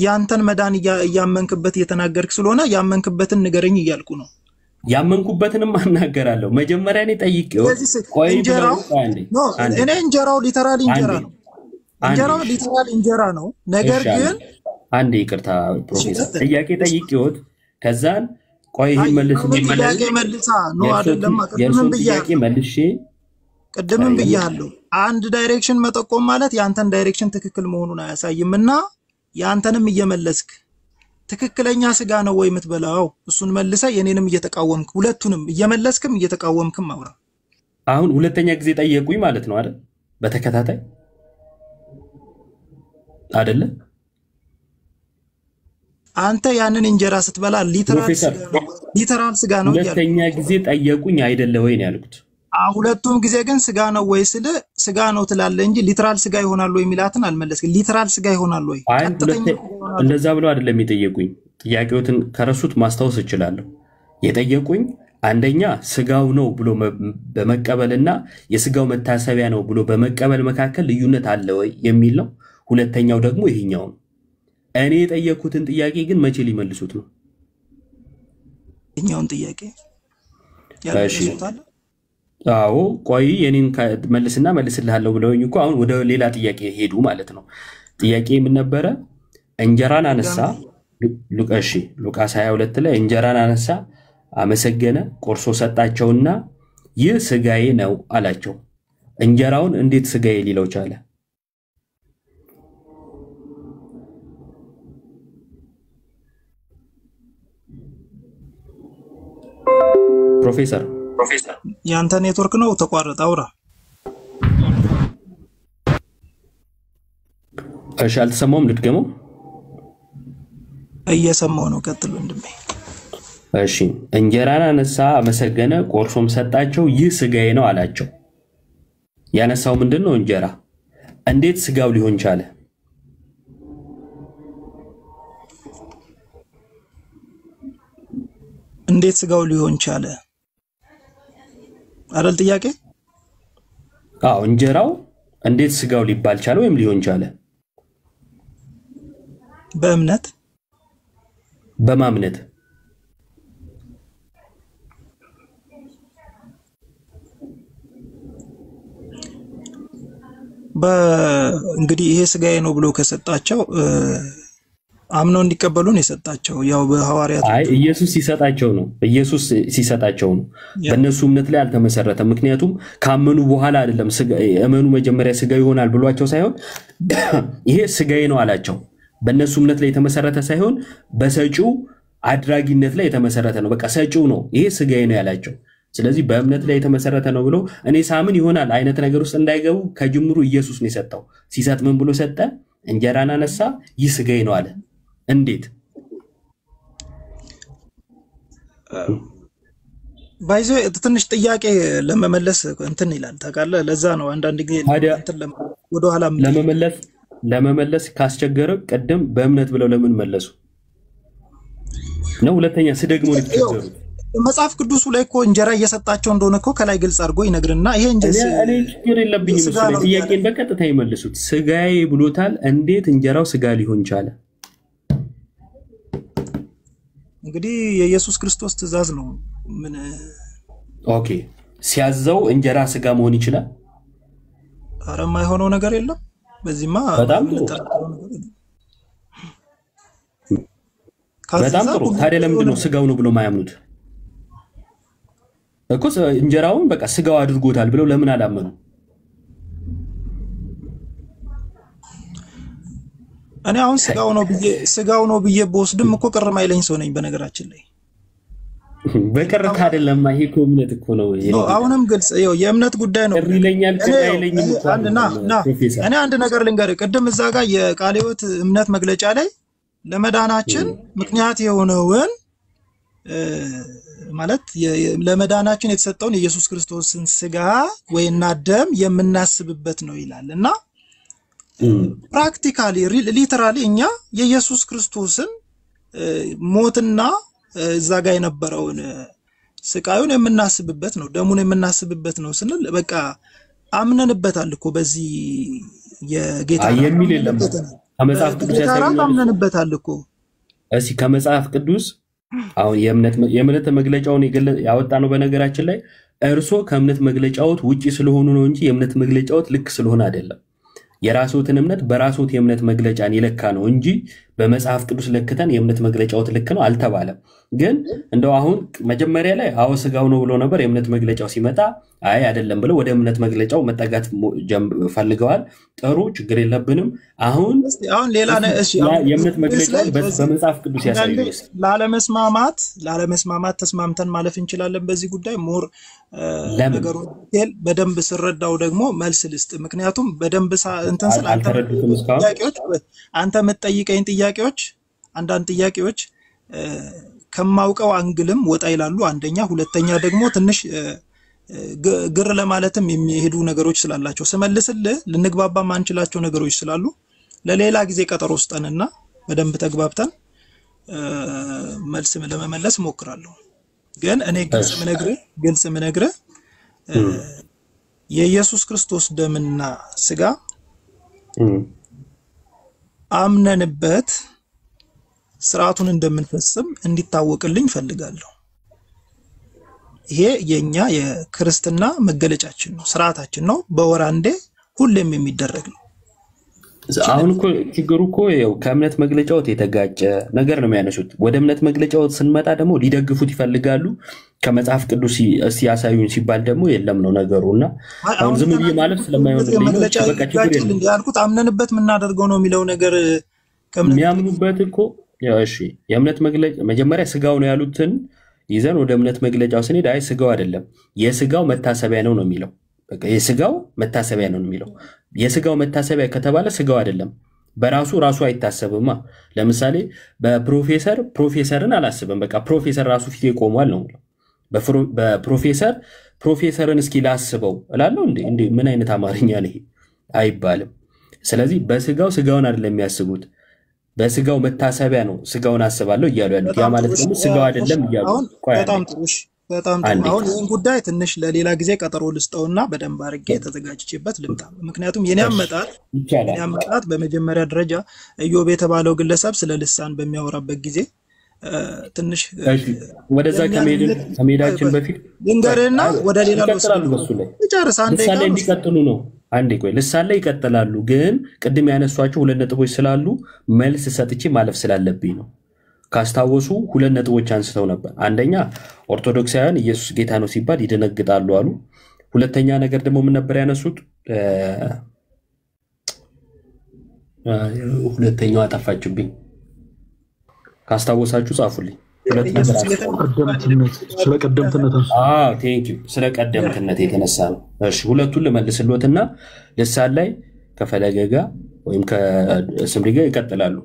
ያንተን መዳን ያመንክበት እየተናገርክ ስለሆነ ያመንክበትን ንገረኝ እያልኩ ነው። ያመንኩበትንም አናገራለሁ። መጀመሪያ እኔ ጠይቄው ቆይ እንጀራው እኔ እንጀራው ሊተራሊ እንጀራ ነው። እንጀራው ሊተራሊ እንጀራ ነው። ነገር ግን አንዴ ይቅርታ ፕሮፌሰር ጥያቄ ጠይቄዎት ከዛን ቆይ ይሄ መልሳ ነው አይደለም። ቅድምም ብያለሁ። አንድ ዳይሬክሽን መጠቆም ማለት ያንተን ዳይሬክሽን ትክክል መሆኑን አያሳይምና ያንተንም እየመለስክ ትክክለኛ ስጋ ነው ወይ የምትበላው እሱን መልሰ የኔንም እየተቃወምክ ሁለቱንም እየመለስክም እየተቃወምክም አውራ። አሁን ሁለተኛ ጊዜ ጠየቁኝ ማለት ነው አይደል? በተከታታይ አይደለ? አንተ ያንን እንጀራ ስትበላ ሊተራል ስጋ ነው ያልኩት። ሁለተኛ ጊዜ ጠየቁኝ አይደለ ወይ ነው ያልኩት። ሁለቱም ጊዜ ግን ስጋ ነው ወይ ስለ ስጋ ነው ትላለህ እንጂ ሊተራል ስጋ ይሆናል ወይ ሚላትን አልመለስክ። ሊተራል ስጋ ይሆናል ወይ እንደዛ ብለው አይደለም የጠየቁኝ። ጥያቄዎትን ከረሱት ማስታወስ እችላለሁ። የጠየቁኝ አንደኛ ስጋው ነው ብሎ በመቀበልና የስጋው መታሰቢያ ነው ብሎ በመቀበል መካከል ልዩነት አለ ወይ የሚል ነው። ሁለተኛው ደግሞ ይሄኛው ነው። እኔ የጠየቁትን ጥያቄ ግን መቼ ሊመልሱት ነው? ይሄኛውን ጥያቄ ያልመለሱታል። አዎ ቆይ የኔን መልስና መልስልሃለሁ ብለውኝ እኮ አሁን ወደ ሌላ ጥያቄ ሄዱ ማለት ነው። ጥያቄ ምን ነበረ? እንጀራን አነሳ። ሉቃስ 22 ላይ እንጀራን አነሳ፣ አመሰገነ፣ ቆርሶ ሰጣቸውና ይህ ስጋዬ ነው አላቸው። እንጀራውን እንዴት ስጋዬ ሊለው ቻለ? ፕሮፌሰር ያንተ ኔትወርክ ነው ተቋረጠ። አውራ። እሺ አልተሰማውም። ልድገመው። እየሰማው ነው። ቀጥል ወንድሜ። እሺ እንጀራን አነሳ፣ አመሰገነ፣ ቆርሶም ሰጣቸው፣ ይህ ስጋዬ ነው አላቸው። ያነሳው ምንድነው? እንጀራ። እንዴት ስጋው ሊሆን ቻለ? እንዴት ስጋው ሊሆን ቻለ አይደል ጥያቄ? አዎ እንጀራው እንዴት ስጋው ሊባል ቻለ ወይም ሊሆን ቻለ? በእምነት በማምነት እንግዲህ ይሄ ስጋዬ ነው ብሎ ከሰጣቸው አምነው እንዲቀበሉን የሰጣቸው ያው በሐዋርያት ኢየሱስ ሲሰጣቸው ነው። ኢየሱስ ሲሰጣቸው ነው። በእነሱ እምነት ላይ አልተመሰረተም። ምክንያቱም ካመኑ በኋላ አይደለም እመኑ መጀመሪያ ስጋ ይሆናል ብሏቸው ሳይሆን ይሄ ስጋዬ ነው አላቸው። በእነሱ እምነት ላይ የተመሰረተ ሳይሆን በሰጪው አድራጊነት ላይ የተመሰረተ ነው። በቃ ሰጪው ነው ይሄ ስጋዬ ነው ያላቸው። ስለዚህ በእምነት ላይ የተመሰረተ ነው ብሎ እኔ ሳምን ይሆናል አይነት ነገር ውስጥ እንዳይገቡ ከጅምሩ ኢየሱስ ነው የሰጠው። ሲሰጥ ምን ብሎ ሰጠ? እንጀራን አነሳ፣ ይህ ስጋዬ ነው አለ። እንዴት ባይዞ ትንሽ ጥያቄ ለመመለስ እንትን ይላል ታውቃለህ። ለዛ ነው አንዳንድ ጊዜ እንትን ወደ ኋላ ለመመለስ ካስቸገረ ቀደም በእምነት ብለው ለምን መለሱ ነው? ሁለተኛ ስደግሞ ልትከበሩ መጽሐፍ ቅዱሱ ላይ እኮ እንጀራ እየሰጣቸው እንደሆነ እኮ ከላይ ግልጽ አድርጎ ይነግርና ይሄ እንጀራ እኔ ችግር የለብኝም እሱ ላይ ጥያቄን በቀጥታ ይመልሱት። ስጋዬ ብሎታል። እንዴት እንጀራው ስጋ ሊሆን ቻለ? እንግዲህ የኢየሱስ ክርስቶስ ትእዛዝ ነው። ምን ኦኬ ሲያዘው እንጀራ ስጋ መሆን ይችላል? ኧረ የማይሆነው ነገር የለም። በዚህማ በጣም ጥሩ በጣም ጥሩ። ታዲያ ለምንድን ነው ስጋው ነው ብሎ ማያምኑት? እኮ እንጀራውን በቃ ስጋው አድርጎታል ብለው ለምን አላመኑ? እኔ አሁን ስጋው ነው ብዬ በወስድም እኮ ቅር ማይለኝ ሰው ነኝ። በነገራችን ላይ በቅርታ አይደለም። ይሄ እኮ እምነት እኮ ነው። አሁንም ግልጽ የእምነት ጉዳይ ነው። ይለኛል ከአይለኝም እኔ አንድ ነገር ልንገርህ። ቅድም እዛ ጋር የቃለ ሕይወት እምነት መግለጫ ላይ ለመዳናችን ምክንያት የሆነውን ማለት ለመዳናችን የተሰጠውን የኢየሱስ ክርስቶስን ስጋ ወይና ደም የምናስብበት ነው ይላል እና ፕራክቲካሊ ሊተራሊ እኛ የኢየሱስ ክርስቶስን ሞትና እዛ ጋር የነበረውን ስቃዩን የምናስብበት ነው፣ ደሙን የምናስብበት ነው ስንል በቃ አምነንበታል እኮ በዚህ የጌታ የሚል የለም። ከመጽሐፍ ቅዱስ አምነንበታል እኮ። እሺ ከመጽሐፍ ቅዱስ አሁን የእምነት መግለጫውን ያወጣ ነው። በነገራችን ላይ እርሶ ከእምነት መግለጫዎት ውጪ ስለሆኑ ነው እንጂ የእምነት መግለጫዎት ልክ ስለሆነ አይደለም። የራስዎትን እምነት በራስዎት የእምነት መግለጫን ይለካ ነው እንጂ በመጽሐፍ ቅዱስ ለክተን የእምነት መግለጫዎት ልክ ነው አልተባለም። ግን እንደው አሁን መጀመሪያ ላይ አዎ ስጋው ነው ብሎ ነበር። የእምነት መግለጫው ሲመጣ አይ አይደለም ብለው ወደ እምነት መግለጫው መጠጋት ፈልገዋል። ጥሩ ችግር የለብንም። አሁን ሌላ የእምነት መግለጫው በመጽሐፍ ቅዱስ ያሳየው ላለመስማማት ተስማምተን ማለፍ እንችላለን። በዚህ ጉዳይ ሞር ነገሩ በደንብ ስረዳው ደግሞ መልስ ልስጥ። ምክንያቱም በደንብ እንትን ስለ አንተ የምትጠይቀኝ ጥያቄዎች አንዳንድ ጥያቄዎች ከማውቀው አንግልም ወጣ ይላሉ። አንደኛ፣ ሁለተኛ ደግሞ ትንሽ ግር ለማለትም የሚሄዱ ነገሮች ስላላቸው ስመልስልህ ልንግባባ ማንችላቸው ነገሮች ስላሉ ለሌላ ጊዜ ቀጠሮ ስጠንና በደንብ ተግባብተን መልስ ለመመለስ ሞክራለሁ። ግን እኔ ግልጽ ምነግርህ የኢየሱስ ክርስቶስ ደምና ስጋ አምነንበት ስርዓቱን እንደምንፈጽም እንዲታወቅልኝ ፈልጋለሁ። ይሄ የኛ የክርስትና መገለጫችን ነው፣ ስርዓታችን ነው። በወር አንዴ ሁሌም የሚደረግ ነው። አሁን እኮ ችግሩ እኮ ያው ከእምነት መግለጫዎት የተጋጨ ነገር ነው የሚያነሱት። ወደ እምነት መግለጫዎት ስንመጣ ደግሞ ሊደግፉት ይፈልጋሉ። ከመጽሐፍ ቅዱስ ያሳዩን ሲባል ደግሞ የለም ነው ነገሩና አሁን ዝም ብዬ ማለት ስለማይሆንልኝ በቃ ችግር የለም ያልኩት አምነንበት የምናደርገው ነው የሚለው ነገር የሚያምኑበት እኮ እሺ የእምነት መግለጫ መጀመሪያ ስጋው ነው ያሉትን ይዘን ወደ እምነት መግለጫው ስንሄድ አይ ስጋው አይደለም የስጋው መታሰቢያ ነው የሚለው። በቃ የስጋው መታሰቢያ ነው የሚለው። የስጋው መታሰቢያ ከተባለ ስጋው አይደለም በራሱ አይታሰብማ። ለምሳሌ በፕሮፌሰርን አላስብም። በቃ ፕሮፌሰር ራሱ ፊት ይቆማል ነው። ፕሮፌሰርን እስኪ ላስበው እላለሁ እንዴ ምን አይነት አማርኛ ነው አይባልም። ስለዚህ ስጋውን አይደለም የሚያስቡት በስጋው መታሰቢያ ነው ስጋውን አስባለሁ እያሉ ያሉት። ያ ማለት ደግሞ ስጋው አይደለም እያሉ በጣም ጥሩ። አሁን ይሄን ጉዳይ ትንሽ ለሌላ ጊዜ ቀጠሮ ልስጠውና በደንብ አድርጌ ተዘጋጅቼበት ልምጣ። ምክንያቱም የኔ አመጣጥ በመጀመሪያ ደረጃ ኢዮብ የተባለው ግለሰብ ስለ ልሳን በሚያወራበት ጊዜ ትንሽ ወደዛ ከመሄዳችን በፊት ልንገርህና ወደ ሌላ ይቀጥላሉ። በሱ ላይ ልሳን ላይ እንዲቀጥሉ ነው። አንዴ ቆይ ልሳን ላይ ይቀጥላሉ። ግን ቅድም ያነሷቸው ሁለት ነጥቦች ስላሉ መልስ ሰጥቼ ማለፍ ስላለብኝ ነው። ካስታወሱ ሁለት ነጥቦች አንስተው ነበር። አንደኛ ኦርቶዶክሳውያን ኢየሱስ ጌታ ነው ሲባል ይደነግጣሉ አሉ። ሁለተኛ ነገር ደግሞ ምን ነበር ያነሱት? ሁለተኛው አጠፋችብኝ። ካስታወሳችሁ ጻፉልኝ። ስለ ቀደምትነት የተነሳ ነው። እሺ ሁለቱን ልመልስልዎትና ልሳን ላይ ከፈለገ ጋር ወይም ከስምሪ ጋር ይቀጥላሉ።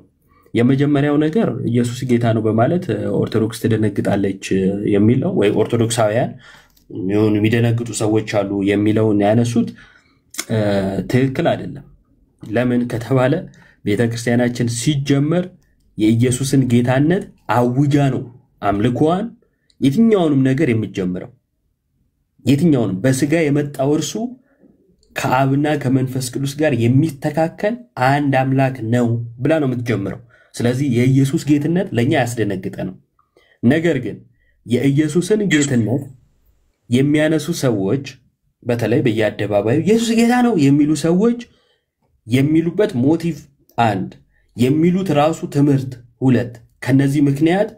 የመጀመሪያው ነገር ኢየሱስ ጌታ ነው በማለት ኦርቶዶክስ ትደነግጣለች የሚለው ወይ ኦርቶዶክሳውያን የሚደነግጡ ሰዎች አሉ የሚለውን ያነሱት ትክክል አይደለም። ለምን ከተባለ ቤተክርስቲያናችን ሲጀመር የኢየሱስን ጌታነት አውጃ ነው አምልኮዋን የትኛውንም ነገር የምትጀምረው የትኛውንም በስጋ የመጣው እርሱ ከአብና ከመንፈስ ቅዱስ ጋር የሚተካከል አንድ አምላክ ነው ብላ ነው የምትጀምረው። ስለዚህ የኢየሱስ ጌትነት ለኛ ያስደነግጠ ነው። ነገር ግን የኢየሱስን ጌትነት የሚያነሱ ሰዎች በተለይ በየአደባባዩ ኢየሱስ ጌታ ነው የሚሉ ሰዎች የሚሉበት ሞቲቭ አንድ፣ የሚሉት ራሱ ትምህርት ሁለት። ከነዚህ ምክንያት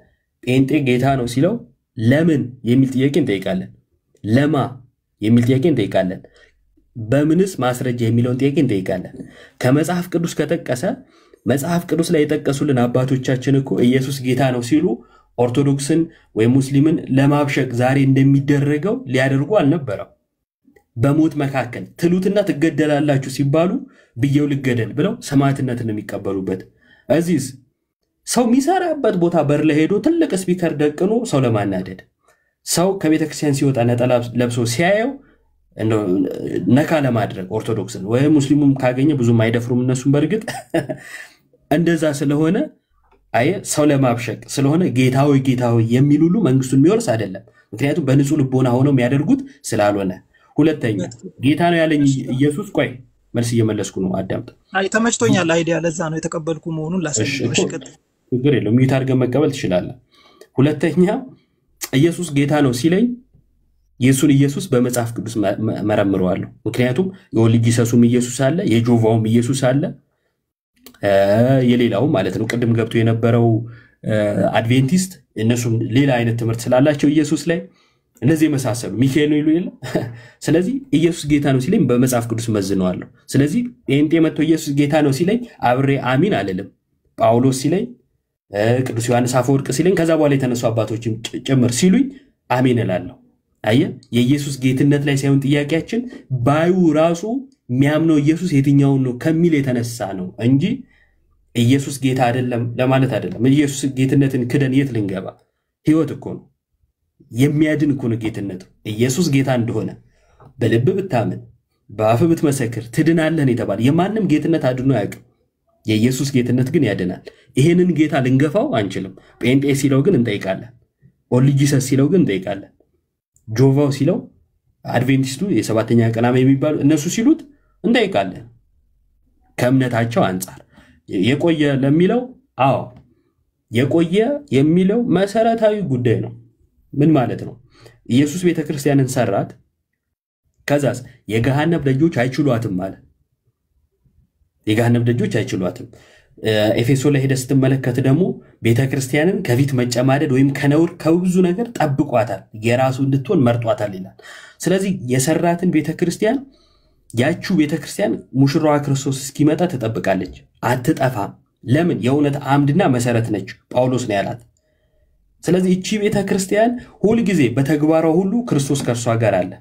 ጴንጤ ጌታ ነው ሲለው ለምን የሚል ጥያቄ እንጠይቃለን። ለማ የሚል ጥያቄ እንጠይቃለን። በምንስ ማስረጃ የሚለውን ጥያቄ እንጠይቃለን። ከመጽሐፍ ቅዱስ ከጠቀሰ መጽሐፍ ቅዱስ ላይ የጠቀሱልን አባቶቻችን እኮ ኢየሱስ ጌታ ነው ሲሉ ኦርቶዶክስን ወይም ሙስሊምን ለማብሸቅ ዛሬ እንደሚደረገው ሊያደርጉ አልነበረም። በሞት መካከል ትሉትና ትገደላላችሁ ሲባሉ ብየው ልገደል ብለው ሰማዕትነትን የሚቀበሉበት። እዚህስ ሰው የሚሰራበት ቦታ በር ላይ ሄዶ ትልቅ ስፒከር ደቅኖ ሰው ለማናደድ ሰው ከቤተክርስቲያን ሲወጣ ነጠላ ለብሶ ሲያየው ነካ ለማድረግ ኦርቶዶክስን ወይ ሙስሊሙም ካገኘ ብዙም አይደፍሩም እነሱም በርግጥ እንደዛ ስለሆነ ሰው ለማብሸቅ ስለሆነ ጌታዊ የሚል ሁሉ መንግስቱን የሚወርስ አይደለም። ምክንያቱም በንጹህ ልቦና ሆነው የሚያደርጉት ስላልሆነ። ሁለተኛ ጌታ ነው ያለኝ ኢየሱስ ቆይ መልስ እየመለስኩ ነው አዳምጥ። ተመችቶኛል አይዲያ ለዛ ነው የተቀበልኩ መሆኑን ላስቀምጥ። ችግር የለውም ሚዩት አድርገህ መቀበል ትችላለህ። ሁለተኛ ኢየሱስ ጌታ ነው ሲለኝ ኢየሱስ በመጽሐፍ ቅዱስ መረምረዋለሁ። ምክንያቱም የወልጅ ኢየሱስም ኢየሱስ አለ፣ የጆቫውም ኢየሱስ አለ፣ የሌላው ማለት ነው። ቅድም ገብቶ የነበረው አድቬንቲስት እነሱም ሌላ አይነት ትምህርት ስላላቸው ኢየሱስ ላይ እነዚህ መሳሰሉ ሚካኤል ነው ይሉ የለ። ስለዚህ ኢየሱስ ጌታ ነው ሲለኝ በመጽሐፍ ቅዱስ መዝነዋለሁ። ስለዚህ ጴንጤ መጥቶ ኢየሱስ ጌታ ነው ሲለኝ አብሬ አሚን አልልም። ጳውሎስ ሲለኝ ቅዱስ ዮሐንስ አፈወርቅ ሲለኝ ከዛ በኋላ የተነሱ አባቶችም ጭምር ሲሉኝ አሚን እላለሁ። አየ የኢየሱስ ጌትነት ላይ ሳይሆን ጥያቄያችን ባዩ ራሱ የሚያምነው ኢየሱስ የትኛውን ነው ከሚል የተነሳ ነው እንጂ ኢየሱስ ጌታ አይደለም ለማለት አይደለም። ኢየሱስ ጌትነትን ክደን የት ልንገባ? ህይወት እኮ ነው የሚያድን እኮ ነው ጌትነቱ። ኢየሱስ ጌታ እንደሆነ በልብ ብታምን በአፍ ብትመሰክር ትድናለህ የተባለ የማንም ጌትነት አድኖ አያውቅም። የኢየሱስ ጌትነት ግን ያድናል። ይሄንን ጌታ ልንገፋው አንችልም። ጴንጤ ሲለው ግን እንጠይቃለን። ኦልጂሰስ ሲለው ግን እንጠይቃለን። ጆቫው ሲለው አድቬንቲስቱ የሰባተኛ ቀናማ የሚባሉ እነሱ ሲሉት እንጠይቃለን። ከእምነታቸው አንፃር የቆየ ለሚለው አዎ የቆየ የሚለው መሰረታዊ ጉዳይ ነው። ምን ማለት ነው? ኢየሱስ ቤተክርስቲያንን ሰራት፣ ከዛስ የገሃነም ደጆች አይችሏትም ማለት የገሃነም ደጆች አይችሏትም። ኤፌሶን ላይ ሄደህ ስትመለከት ደግሞ ቤተክርስቲያንን ከፊት መጨማደድ ወይም ከነውር ከብዙ ነገር ጠብቋታል፣ የራሱ እንድትሆን መርጧታል ይላል። ስለዚህ የሰራትን ቤተክርስቲያን ያቺው ቤተክርስቲያን ሙሽራዋ ክርስቶስ እስኪመጣ ትጠብቃለች፣ አትጠፋም። ለምን? የእውነት አምድና መሰረት ነች ጳውሎስ ነው ያላት። ስለዚህ እቺ ቤተክርስቲያን ሁሉ ጊዜ በተግባሯ ሁሉ ክርስቶስ ከርሷ ጋር አለ።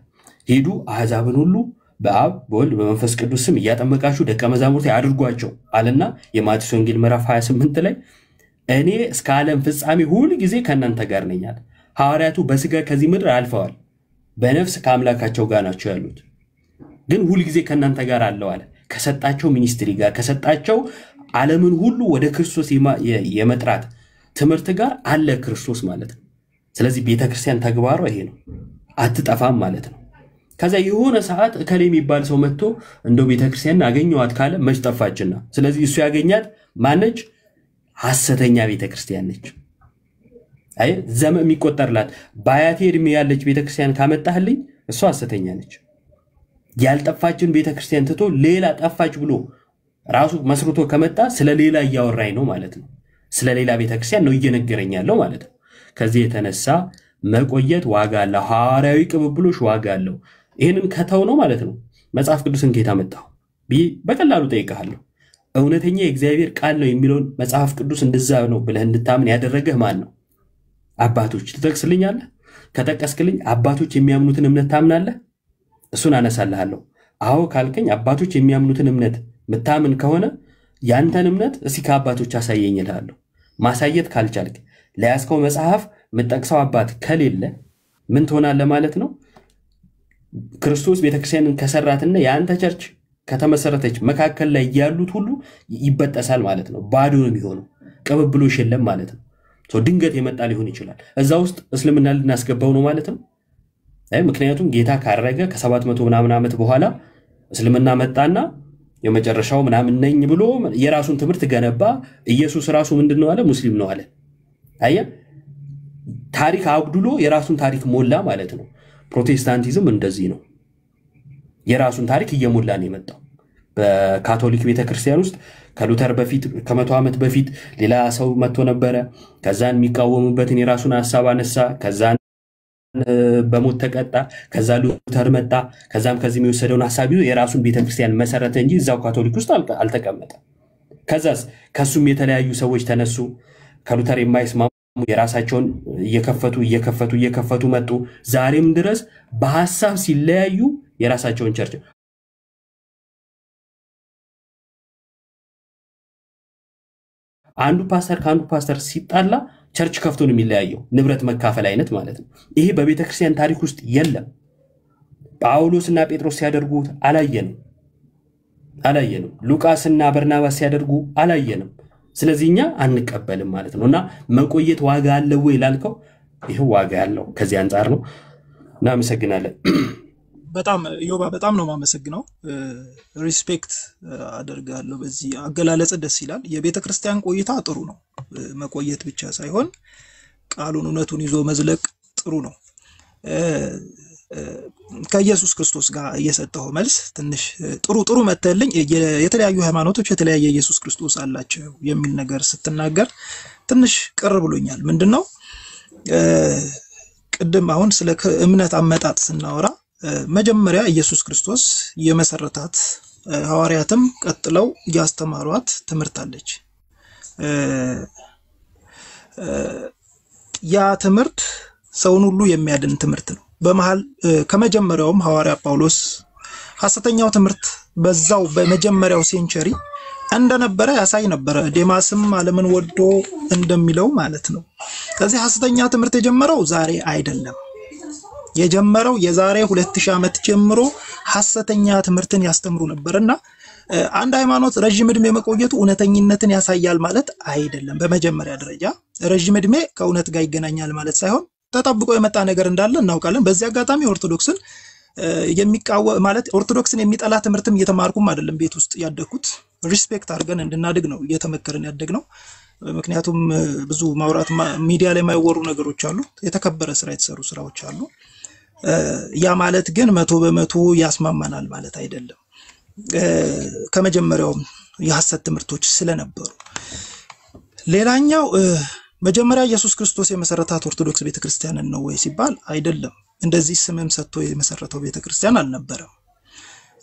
ሄዱ አሕዛብን ሁሉ በአብ በወልድ በመንፈስ ቅዱስ ስም እያጠመቃችሁ ደቀ መዛሙርቴ አድርጓቸው አለና የማቴዎስ ወንጌል ምዕራፍ 28 ላይ እኔ እስከ ዓለም ፍጻሜ ሁሉ ጊዜ ከእናንተ ጋር ነኝ አለ። ሐዋርያቱ በስጋ ከዚህ ምድር አልፈዋል፣ በነፍስ ከአምላካቸው ጋር ናቸው ያሉት፣ ግን ሁሉ ጊዜ ከእናንተ ጋር አለው አለ። ከሰጣቸው ሚኒስትሪ ጋር ከሰጣቸው ዓለምን ሁሉ ወደ ክርስቶስ የመጥራት ትምህርት ጋር አለ ክርስቶስ ማለት ነው። ስለዚህ ቤተክርስቲያን ተግባሯ ይሄ ነው፣ አትጠፋም ማለት ነው። ከዛ የሆነ ሰዓት እከሌ የሚባል ሰው መጥቶ እንደው ቤተክርስቲያን አገኘዋት ካለ መች ጠፋችና፣ ስለዚህ እሱ ያገኛት ማነች? ሐሰተኛ ቤተክርስቲያን ነች። አይ ዘመን የሚቆጠርላት በአያቴ እድሜ ያለች ቤተክርስቲያን ካመጣህልኝ እሱ ሐሰተኛ ነች። ያልጠፋችን ቤተክርስቲያን ትቶ ሌላ ጠፋች ብሎ ራሱ መስርቶ ከመጣ ስለ ሌላ እያወራኝ ነው ማለት ነው። ስለ ሌላ ቤተክርስቲያን ነው እየነገረኝ ያለው ማለት ነው። ከዚህ የተነሳ መቆየት ዋጋ አለው፣ ሐዋርያዊ ቅብብሎሽ ዋጋ አለው። ይሄንን ከተው ነው ማለት ነው መጽሐፍ ቅዱስን ጌታ መጣው በቀላሉ ጠይቀሃለሁ። እውነተኛ የእግዚአብሔር ቃል ነው የሚለውን መጽሐፍ ቅዱስ እንደዛ ነው ብለህ እንድታምን ያደረገህ ማን ነው? አባቶች ትጠቅስልኛለህ? ከጠቀስክልኝ አባቶች የሚያምኑትን እምነት ታምናለህ? እሱን አነሳልሃለሁ። አዎ ካልከኝ አባቶች የሚያምኑትን እምነት ምታምን ከሆነ ያንተን እምነት እስኪ ከአባቶች አሳየኝ እልሃለሁ። ማሳየት ካልቻልክ ለያዝከው መጽሐፍ የምጠቅሰው አባት ከሌለ ምን ትሆናለህ ማለት ነው? ክርስቶስ ቤተክርስቲያንን ከሰራትና የአንተ ቸርች ከተመሰረተች መካከል ላይ ያሉት ሁሉ ይበጠሳል ማለት ነው። ባዶ ነው የሚሆነው፣ ቅብብሎሽ የለም ማለት ነው። ድንገት የመጣ ሊሆን ይችላል። እዛ ውስጥ እስልምና ልናስገባው ነው ማለት ነው። ምክንያቱም ጌታ ካረገ ከ700 ምናምን ዓመት በኋላ እስልምና መጣና የመጨረሻው ምናምን ነኝ ብሎ የራሱን ትምህርት ገነባ። ኢየሱስ ራሱ ምንድነው አለ? ሙስሊም ነው አለ። አያ ታሪክ አጉድሎ የራሱን ታሪክ ሞላ ማለት ነው። ፕሮቴስታንቲዝም እንደዚህ ነው። የራሱን ታሪክ እየሞላ ነው የመጣው። በካቶሊክ ቤተክርስቲያን ውስጥ ከሉተር በፊት ከ100 ዓመት በፊት ሌላ ሰው መጥቶ ነበረ። ከዛን የሚቃወሙበትን የራሱን ሐሳብ አነሳ። ከዛን በሞት ተቀጣ። ከዛ ሉተር መጣ። ከዛም ከዚህ የሚወሰደውን ሐሳብ ይዞ የራሱን ቤተክርስቲያን መሰረተ እንጂ እዛው ካቶሊክ ውስጥ አልተቀመጠም። ከዛስ ከሱም የተለያዩ ሰዎች ተነሱ። ከሉተር የማይስማሙ የራሳቸውን እየከፈቱ መጡ። ዛሬም ድረስ በሐሳብ ሲለያዩ የራሳቸውን ቸርች አንዱ ፓስተር ከአንዱ ፓስተር ሲጣላ ቸርች ከፍቶ ነው የሚለያየው። ንብረት መካፈል አይነት ማለት ነው። ይሄ በቤተክርስቲያን ታሪክ ውስጥ የለም። ጳውሎስና ጴጥሮስ ሲያደርጉት አላየንም። ሉቃስና በርናባስ ሲያደርጉ አላየንም። ስለዚህ እኛ አንቀበልም ማለት ነውና መቆየት ዋጋ አለው ወይ ላልከው ይሄ ዋጋ ያለው ከዚህ አንፃር ነው። እናመሰግናለን። በጣም ዮባ በጣም ነው ማመሰግነው። ሪስፔክት አደርጋለሁ። በዚህ አገላለጽ ደስ ይላል። የቤተክርስቲያን ቆይታ ጥሩ ነው። መቆየት ብቻ ሳይሆን ቃሉን እውነቱን ይዞ መዝለቅ ጥሩ ነው። ከኢየሱስ ክርስቶስ ጋር እየሰጠው መልስ ትንሽ ጥሩ መተልኝ። የተለያዩ ሃይማኖቶች የተለያየ ኢየሱስ ክርስቶስ አላቸው የሚል ነገር ስትናገር ትንሽ ቅር ብሎኛል። ምንድነው ቅድም አሁን ስለ እምነት አመጣጥ ስናወራ መጀመሪያ ኢየሱስ ክርስቶስ የመሰረታት ሐዋርያትም ቀጥለው ያስተማሯት ትምህርት አለች። ያ ትምህርት ሰውን ሁሉ የሚያድን ትምህርት ነው። በመሃል ከመጀመሪያውም ሐዋርያ ጳውሎስ ሐሰተኛው ትምህርት በዛው በመጀመሪያው ሴንቸሪ እንደነበረ ያሳይ ነበር። ዴማስም ዓለምን ወዶ እንደሚለው ማለት ነው። ስለዚህ ሐሰተኛ ትምህርት የጀመረው ዛሬ አይደለም። የጀመረው የዛሬ 2000 ዓመት ጀምሮ ሐሰተኛ ትምህርትን ያስተምሩ ነበርና አንድ ሃይማኖት ረጅም ዕድሜ መቆየቱ እውነተኝነትን ያሳያል ማለት አይደለም። በመጀመሪያ ደረጃ ረጅም ዕድሜ ከእውነት ጋር ይገናኛል ማለት ሳይሆን ተጠብቆ የመጣ ነገር እንዳለ እናውቃለን። በዚህ አጋጣሚ ኦርቶዶክስን የሚቃወም ማለት ኦርቶዶክስን የሚጠላ ትምህርትም እየተማርኩም አይደለም። ቤት ውስጥ ያደግኩት ሪስፔክት አድርገን እንድናድግ ነው እየተመከረን ያደግነው። ምክንያቱም ብዙ ማውራት ሚዲያ ላይ የማይወሩ ነገሮች አሉ። የተከበረ ስራ የተሰሩ ስራዎች አሉ። ያ ማለት ግን 100% ያስማማናል ማለት አይደለም። ከመጀመሪያው የሐሰት ትምህርቶች ስለነበሩ ሌላኛው መጀመሪያ ኢየሱስ ክርስቶስ የመሰረታት ኦርቶዶክስ ቤተክርስቲያንን ነው ወይ ሲባል አይደለም። እንደዚህ ስምም ሰጥቶ የመሰረተው ቤተክርስቲያን አልነበረም።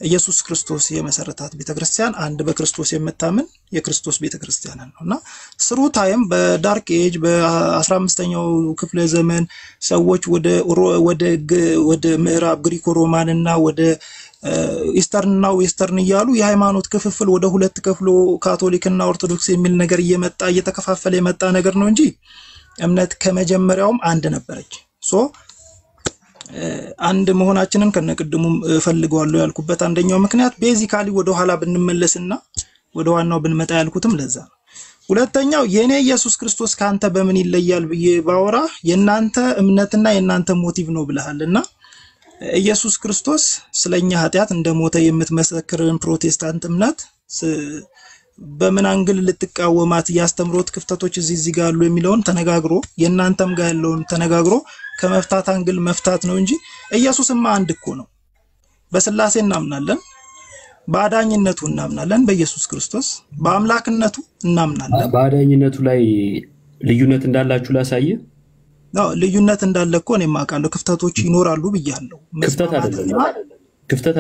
ኢየሱስ ክርስቶስ የመሰረታት ቤተክርስቲያን አንድ በክርስቶስ የምታምን የክርስቶስ ቤተክርስቲያን ነውና ስሩ ታይም በዳርክ ኤጅ በ15ኛው ክፍለ ዘመን ሰዎች ወደ ምዕራብ ግሪኮ ሮማንና ወደ ኢስተርንና ዌስተርን ይያሉ የሃይማኖት ክፍፍል ወደ ሁለት ከፍሎ ካቶሊክና ኦርቶዶክስ የሚል ነገር እየተከፋፈለ የመጣ ነገር ነው እንጂ እምነት ከመጀመሪያውም አንድ ነበረች። አንድ መሆናችንን ከነቅድሙም ፈልገዋለሁ ያልኩበት አንደኛው ምክንያት ቤዚካሊ ወደ ኋላ ብንመለስና ወደ ዋናው ብንመጣ ያልኩትም ለዛ ነው። ሁለተኛው የኔ ኢየሱስ ክርስቶስ ካንተ በምን ይለያል ብዬ ባወራ የናንተ እምነትና የናንተ ሞቲቭ ነው ብለሃልና ኢየሱስ ክርስቶስ ስለኛ ኃጢያት እንደሞተ የምትመሰክርን ፕሮቴስታንት እምነት በምን አንግል ልትቃወማት ያስተምሮት ክፍተቶች እዚህ ጋር አሉ የሚለውን ተነጋግሮ የናንተም ጋር ያለውን ተነጋግሮ ከመፍታት አንግል መፍታት ነው እንጂ ኢየሱስማ አንድ እኮ ነው። በስላሴ እናምናለን፣ በአዳኝነቱ እናምናለን፣ በኢየሱስ ክርስቶስ በአምላክነቱ እናምናለን። በአዳኝነቱ ላይ ልዩነት እንዳላችሁ ላሳየ ነው። ልዩነት እንዳለ እኮ እኔ ማውቃለሁ። ክፍተቶች ይኖራሉ ብያለሁ። ክፍተት አይደለም። ክፍተት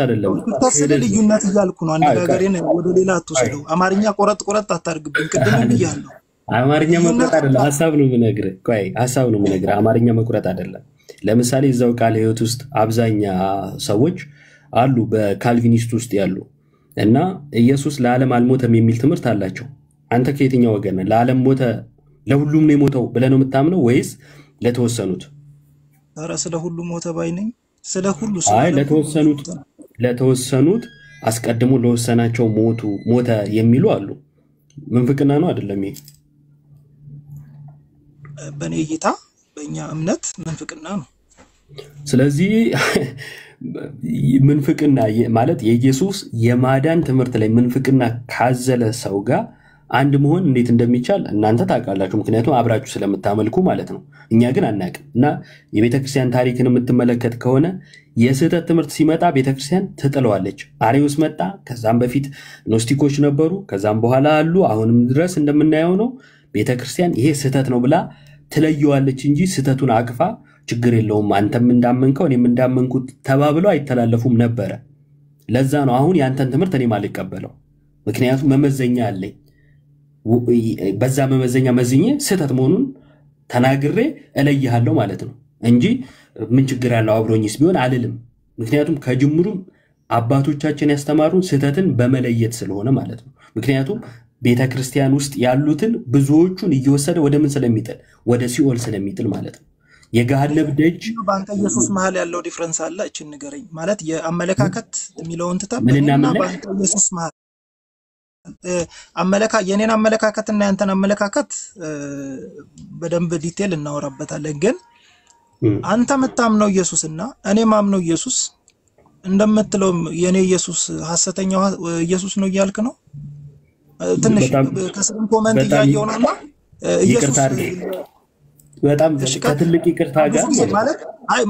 ልዩነት ይያልኩ ነው። አነጋገሬን ወደ ሌላ አትወስደው። አማርኛ ቆረጥ አታርግብኝ። ቅድም ብያለሁ። አማርኛ መቁረጥ አይደለም፣ ሐሳብ ነው የምነግርህ። ቆይ ሐሳብ ነው የምነግርህ። አማርኛ መቁረጥ አይደለም። ለምሳሌ እዛው ቃለ ሕይወት ውስጥ አብዛኛ ሰዎች አሉ በካልቪኒስት ውስጥ ያሉ እና ኢየሱስ ለዓለም አልሞተም የሚል ትምህርት አላቸው። አንተ ከየትኛው ወገን ነህ? ለዓለም ሞተ ለሁሉም ነው የሞተው ብለህ ነው የምታምነው ወይስ ለተወሰኑት? ኧረ ስለ ሁሉ ሞተ ባይ ነኝ። ስለ ሁሉ አይ ለተወሰኑት አስቀድሞ ለወሰናቸው ሞተ የሚሉ አሉ። ምንፍቅና ነው አይደለም? ይሄ በኔ እይታ በእኛ እምነት ምንፍቅና ነው። ስለዚህ ምንፍቅና ማለት የኢየሱስ የማዳን ትምህርት ላይ ምንፍቅና ካዘለ ሰው ጋር አንድ መሆን እንዴት እንደሚቻል እናንተ ታውቃላችሁ፣ ምክንያቱም አብራችሁ ስለምታመልኩ ማለት ነው። እኛ ግን አናውቅም። እና የቤተክርስቲያን ታሪክን የምትመለከት ከሆነ የስህተት ትምህርት ሲመጣ ቤተክርስቲያን ትጥለዋለች። አሪዮስ መጣ፣ ከዛም በፊት ኖስቲኮች ነበሩ፣ ከዛም በኋላ አሉ፣ አሁንም ድረስ እንደምናየው ነው። ቤተክርስቲያን ይሄ ስህተት ነው ብላ ትለየዋለች እንጂ ስህተቱን አቅፋ ችግር የለውም አንተም እንዳመንከው እኔም እንዳመንኩት ተባብለው አይተላለፉም ነበረ። ለዛ ነው አሁን ያንተን ትምህርት እኔ ማልቀበለው፣ ምክንያቱም መመዘኛ አለኝ። በዛ መመዘኛ መዝኜ ስህተት መሆኑን ተናግሬ እለይሃለሁ ማለት ነው እንጂ ምን ችግር ያለው አብሮኝስ ቢሆን አልልም። ምክንያቱም ከጅምሩም አባቶቻችን ያስተማሩን ስህተትን በመለየት ስለሆነ ማለት ነው። ምክንያቱም ቤተክርስቲያን ውስጥ ያሉትን ብዙዎቹን እየወሰደ ወደ ምን ስለሚጥል ወደ ሲኦል ስለሚጥል ማለት ነው። የገሃነም ደጅ በአንተ ኢየሱስ መሃል ያለው ዲፍረንስ አለ። እቺን ንገረኝ ማለት የአመለካከት የሚለውን ተጠብቀና በአንተ ኢየሱስ መሃል የኔን አመለካከትና ያንተን አመለካከት በደንብ ዲቴል እናወራበታለን። ግን አንተ የምታምነው ኢየሱስና እኔ ማምነው ኢየሱስ እንደምትለው የኔ ኢየሱስ ሐሰተኛው ኢየሱስ ነው እያልክ ነው። ትንሽ ከስም ኮሜንት እያየው ነውና ኢየሱስ በጣም ከትልቅ ይቅርታ ጋር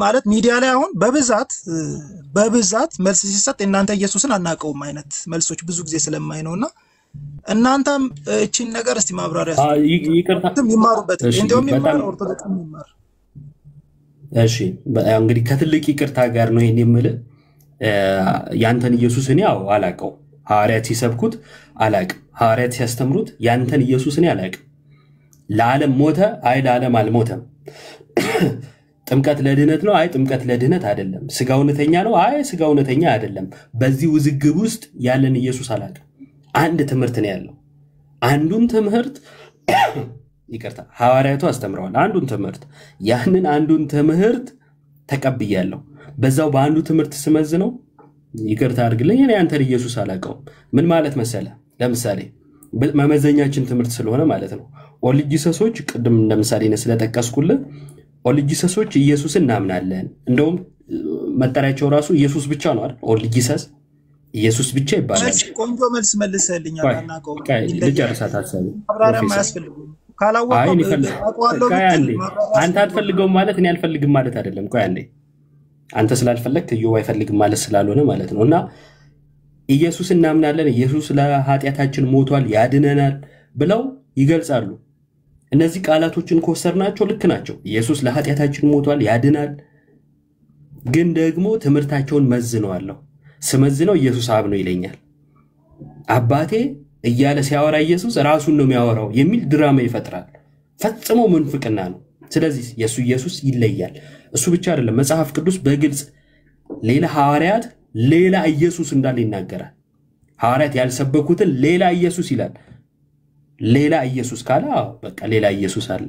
ማለት ሚዲያ ላይ አሁን በብዛት መልስ ሲሰጥ እናንተ ኢየሱስን አናቀውም አይነት መልሶች ብዙ ጊዜ ስለማይ ነውና እናንተም እቺን ነገር እስቲ ማብራሪያ ይቅርታም ይማሩበት እንደውም ይማሩ ኦርቶዶክስም ይማር። እሺ እንግዲህ ከትልቅ ይቅርታ ጋር ነው ይሄን የምልህ። ያንተን ኢየሱስ እኔ አላቀው፣ ሐዋርያት ሲሰብኩት አላቅም፣ ሐዋርያት ሲያስተምሩት ያንተን ኢየሱስ እኔ አላቅም። ለዓለም ሞተ፣ አይ ለዓለም አልሞተም። ጥምቀት ለድህነት ነው፣ አይ ጥምቀት ለድህነት አይደለም። ስጋ እውነተኛ ነው፣ አይ ስጋ እውነተኛ አይደለም። በዚህ ውዝግብ ውስጥ ያለን ኢየሱስ አላቅም። አንድ ትምህርት ነው ያለው። አንዱን ትምህርት ይቅርታ ሐዋርያቱ አስተምረዋል። አንዱን ትምህርት ያንን አንዱን ትምህርት ተቀብያለሁ። በዛው በአንዱ ትምህርት ስመዝነው ይቅርታ አድርግልኝ እኔ አንተን ኢየሱስ አላቀውም። ምን ማለት መሰለ፣ ለምሳሌ መመዘኛችን ትምህርት ስለሆነ ማለት ነው። ኦልጂሰሶች ቅድም ለምሳሌ ስለጠቀስኩልህ ኦልጂሰሶች ኢየሱስን እናምናለን። እንደውም መጠሪያቸው ራሱ ኢየሱስ ብቻ ነው አይደል? ኦልጂሰስ ኢየሱስ ብቻ ይባላል። ቆንጆ መልስ መልሰልኛል። አናቀው ልጨርሳት ሐሳቤ አብራራም አያስፈልግም። ካላወቀው አንተ አትፈልገውም ማለት እኔ አልፈልግም ማለት አይደለም። ቆይ አንዴ አንተ ስላልፈለግክ ኢዮብ አይፈልግም ማለት ስላልሆነ ማለት ነው። እና ኢየሱስ እናምናለን፣ ኢየሱስ ለኃጢአታችን ሞቷል ያድነናል ብለው ይገልጻሉ። እነዚህ ቃላቶችን ከወሰድናቸው ልክ ናቸው። ኢየሱስ ለኃጢአታችን ሞቷል ያድናል። ግን ደግሞ ትምህርታቸውን መዝነዋለሁ። ስመዝነው ኢየሱስ አብ ነው ይለኛል። አባቴ እያለ ሲያወራ ኢየሱስ ራሱን ነው የሚያወራው የሚል ድራማ ይፈጥራል። ፈጽሞ ምንፍቅና ነው። ስለዚህ የሱ ኢየሱስ ይለያል። እሱ ብቻ አይደለም፣ መጽሐፍ ቅዱስ በግልጽ ሌላ ሐዋርያት ሌላ ኢየሱስ እንዳለ ይናገራል። ሐዋርያት ያልሰበኩትን ሌላ ኢየሱስ ይላል። ሌላ ኢየሱስ ካለ በቃ ሌላ ኢየሱስ አለ።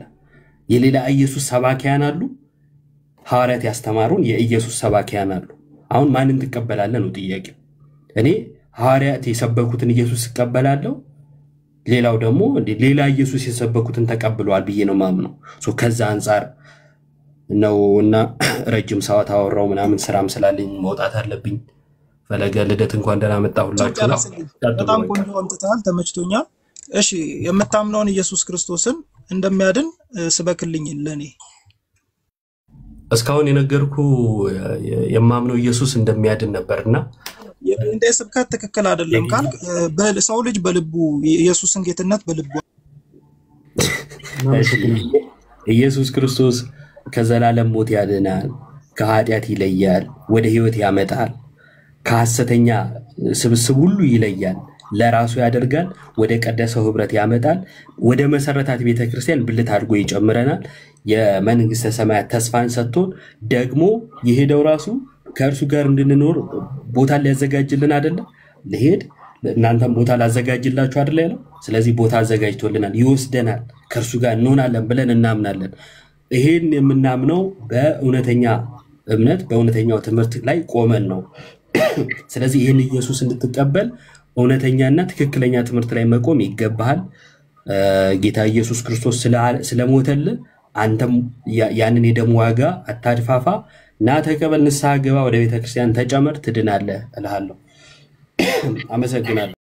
የሌላ ኢየሱስ ሰባኪያን አሉ። ሐዋርያት ያስተማሩን የኢየሱስ ሰባኪያን አሉ። አሁን ማንን ትቀበላለህ ነው ጥያቄው። እኔ ሐዋርያት የሰበኩትን ኢየሱስ እቀበላለሁ፣ ሌላው ደግሞ ሌላ ኢየሱስ የሰበኩትን ተቀብሏል ብዬ ነው ማምነው። ከዛ አንፃር ነውና ረጅም ሰዓት አወራው ምናምን ስራም ስላለኝ መውጣት አለብኝ። ፈለገ ልደት እንኳን ደህና መጣሁላችሁ። በጣም ቆንጆ አምጥተሃል፣ ተመችቶኛል። እሺ የምታምነውን ኢየሱስ ክርስቶስን እንደሚያድን ስበክልኝ ለኔ። እስካሁን የነገርኩ የማምነው ኢየሱስ እንደሚያድን ነበርና እንደ ስብከት ትክክል አይደለም ካልክ በሰው ልጅ በልቡ ኢየሱስን ጌትነት በልቡ ኢየሱስ ክርስቶስ ከዘላለም ሞት ያድናል፣ ከኃጢአት ይለያል፣ ወደ ህይወት ያመጣል፣ ከሐሰተኛ ስብስብ ሁሉ ይለያል፣ ለራሱ ያደርጋል፣ ወደ ቀደሰው ህብረት ያመጣል፣ ወደ መሰረታት ቤተክርስቲያን ብልት አድርጎ ይጨምረናል፣ የመንግስተ ሰማያት ተስፋን ሰጥቶን ደግሞ የሄደው ራሱ ከእርሱ ጋር እንድንኖር ቦታ ሊያዘጋጅልን አይደለ? ለሄድ እናንተም ቦታ ላዘጋጅላችሁ አይደለ ያለው? ስለዚህ ቦታ አዘጋጅቶልናል፣ ይወስደናል፣ ከእርሱ ጋር እንሆናለን ብለን እናምናለን። ይሄን የምናምነው በእውነተኛ እምነት በእውነተኛው ትምህርት ላይ ቆመን ነው። ስለዚህ ይህን ኢየሱስ እንድትቀበል እውነተኛና ትክክለኛ ትምህርት ላይ መቆም ይገባሃል። ጌታ ኢየሱስ ክርስቶስ ስለሞተልህ አንተም ያንን የደም ዋጋ አታድፋፋ ና ተቀበል ንስሐ ግባ ወደ ቤተክርስቲያን ተጨመር ትድናለህ እልሃለሁ አመሰግናለሁ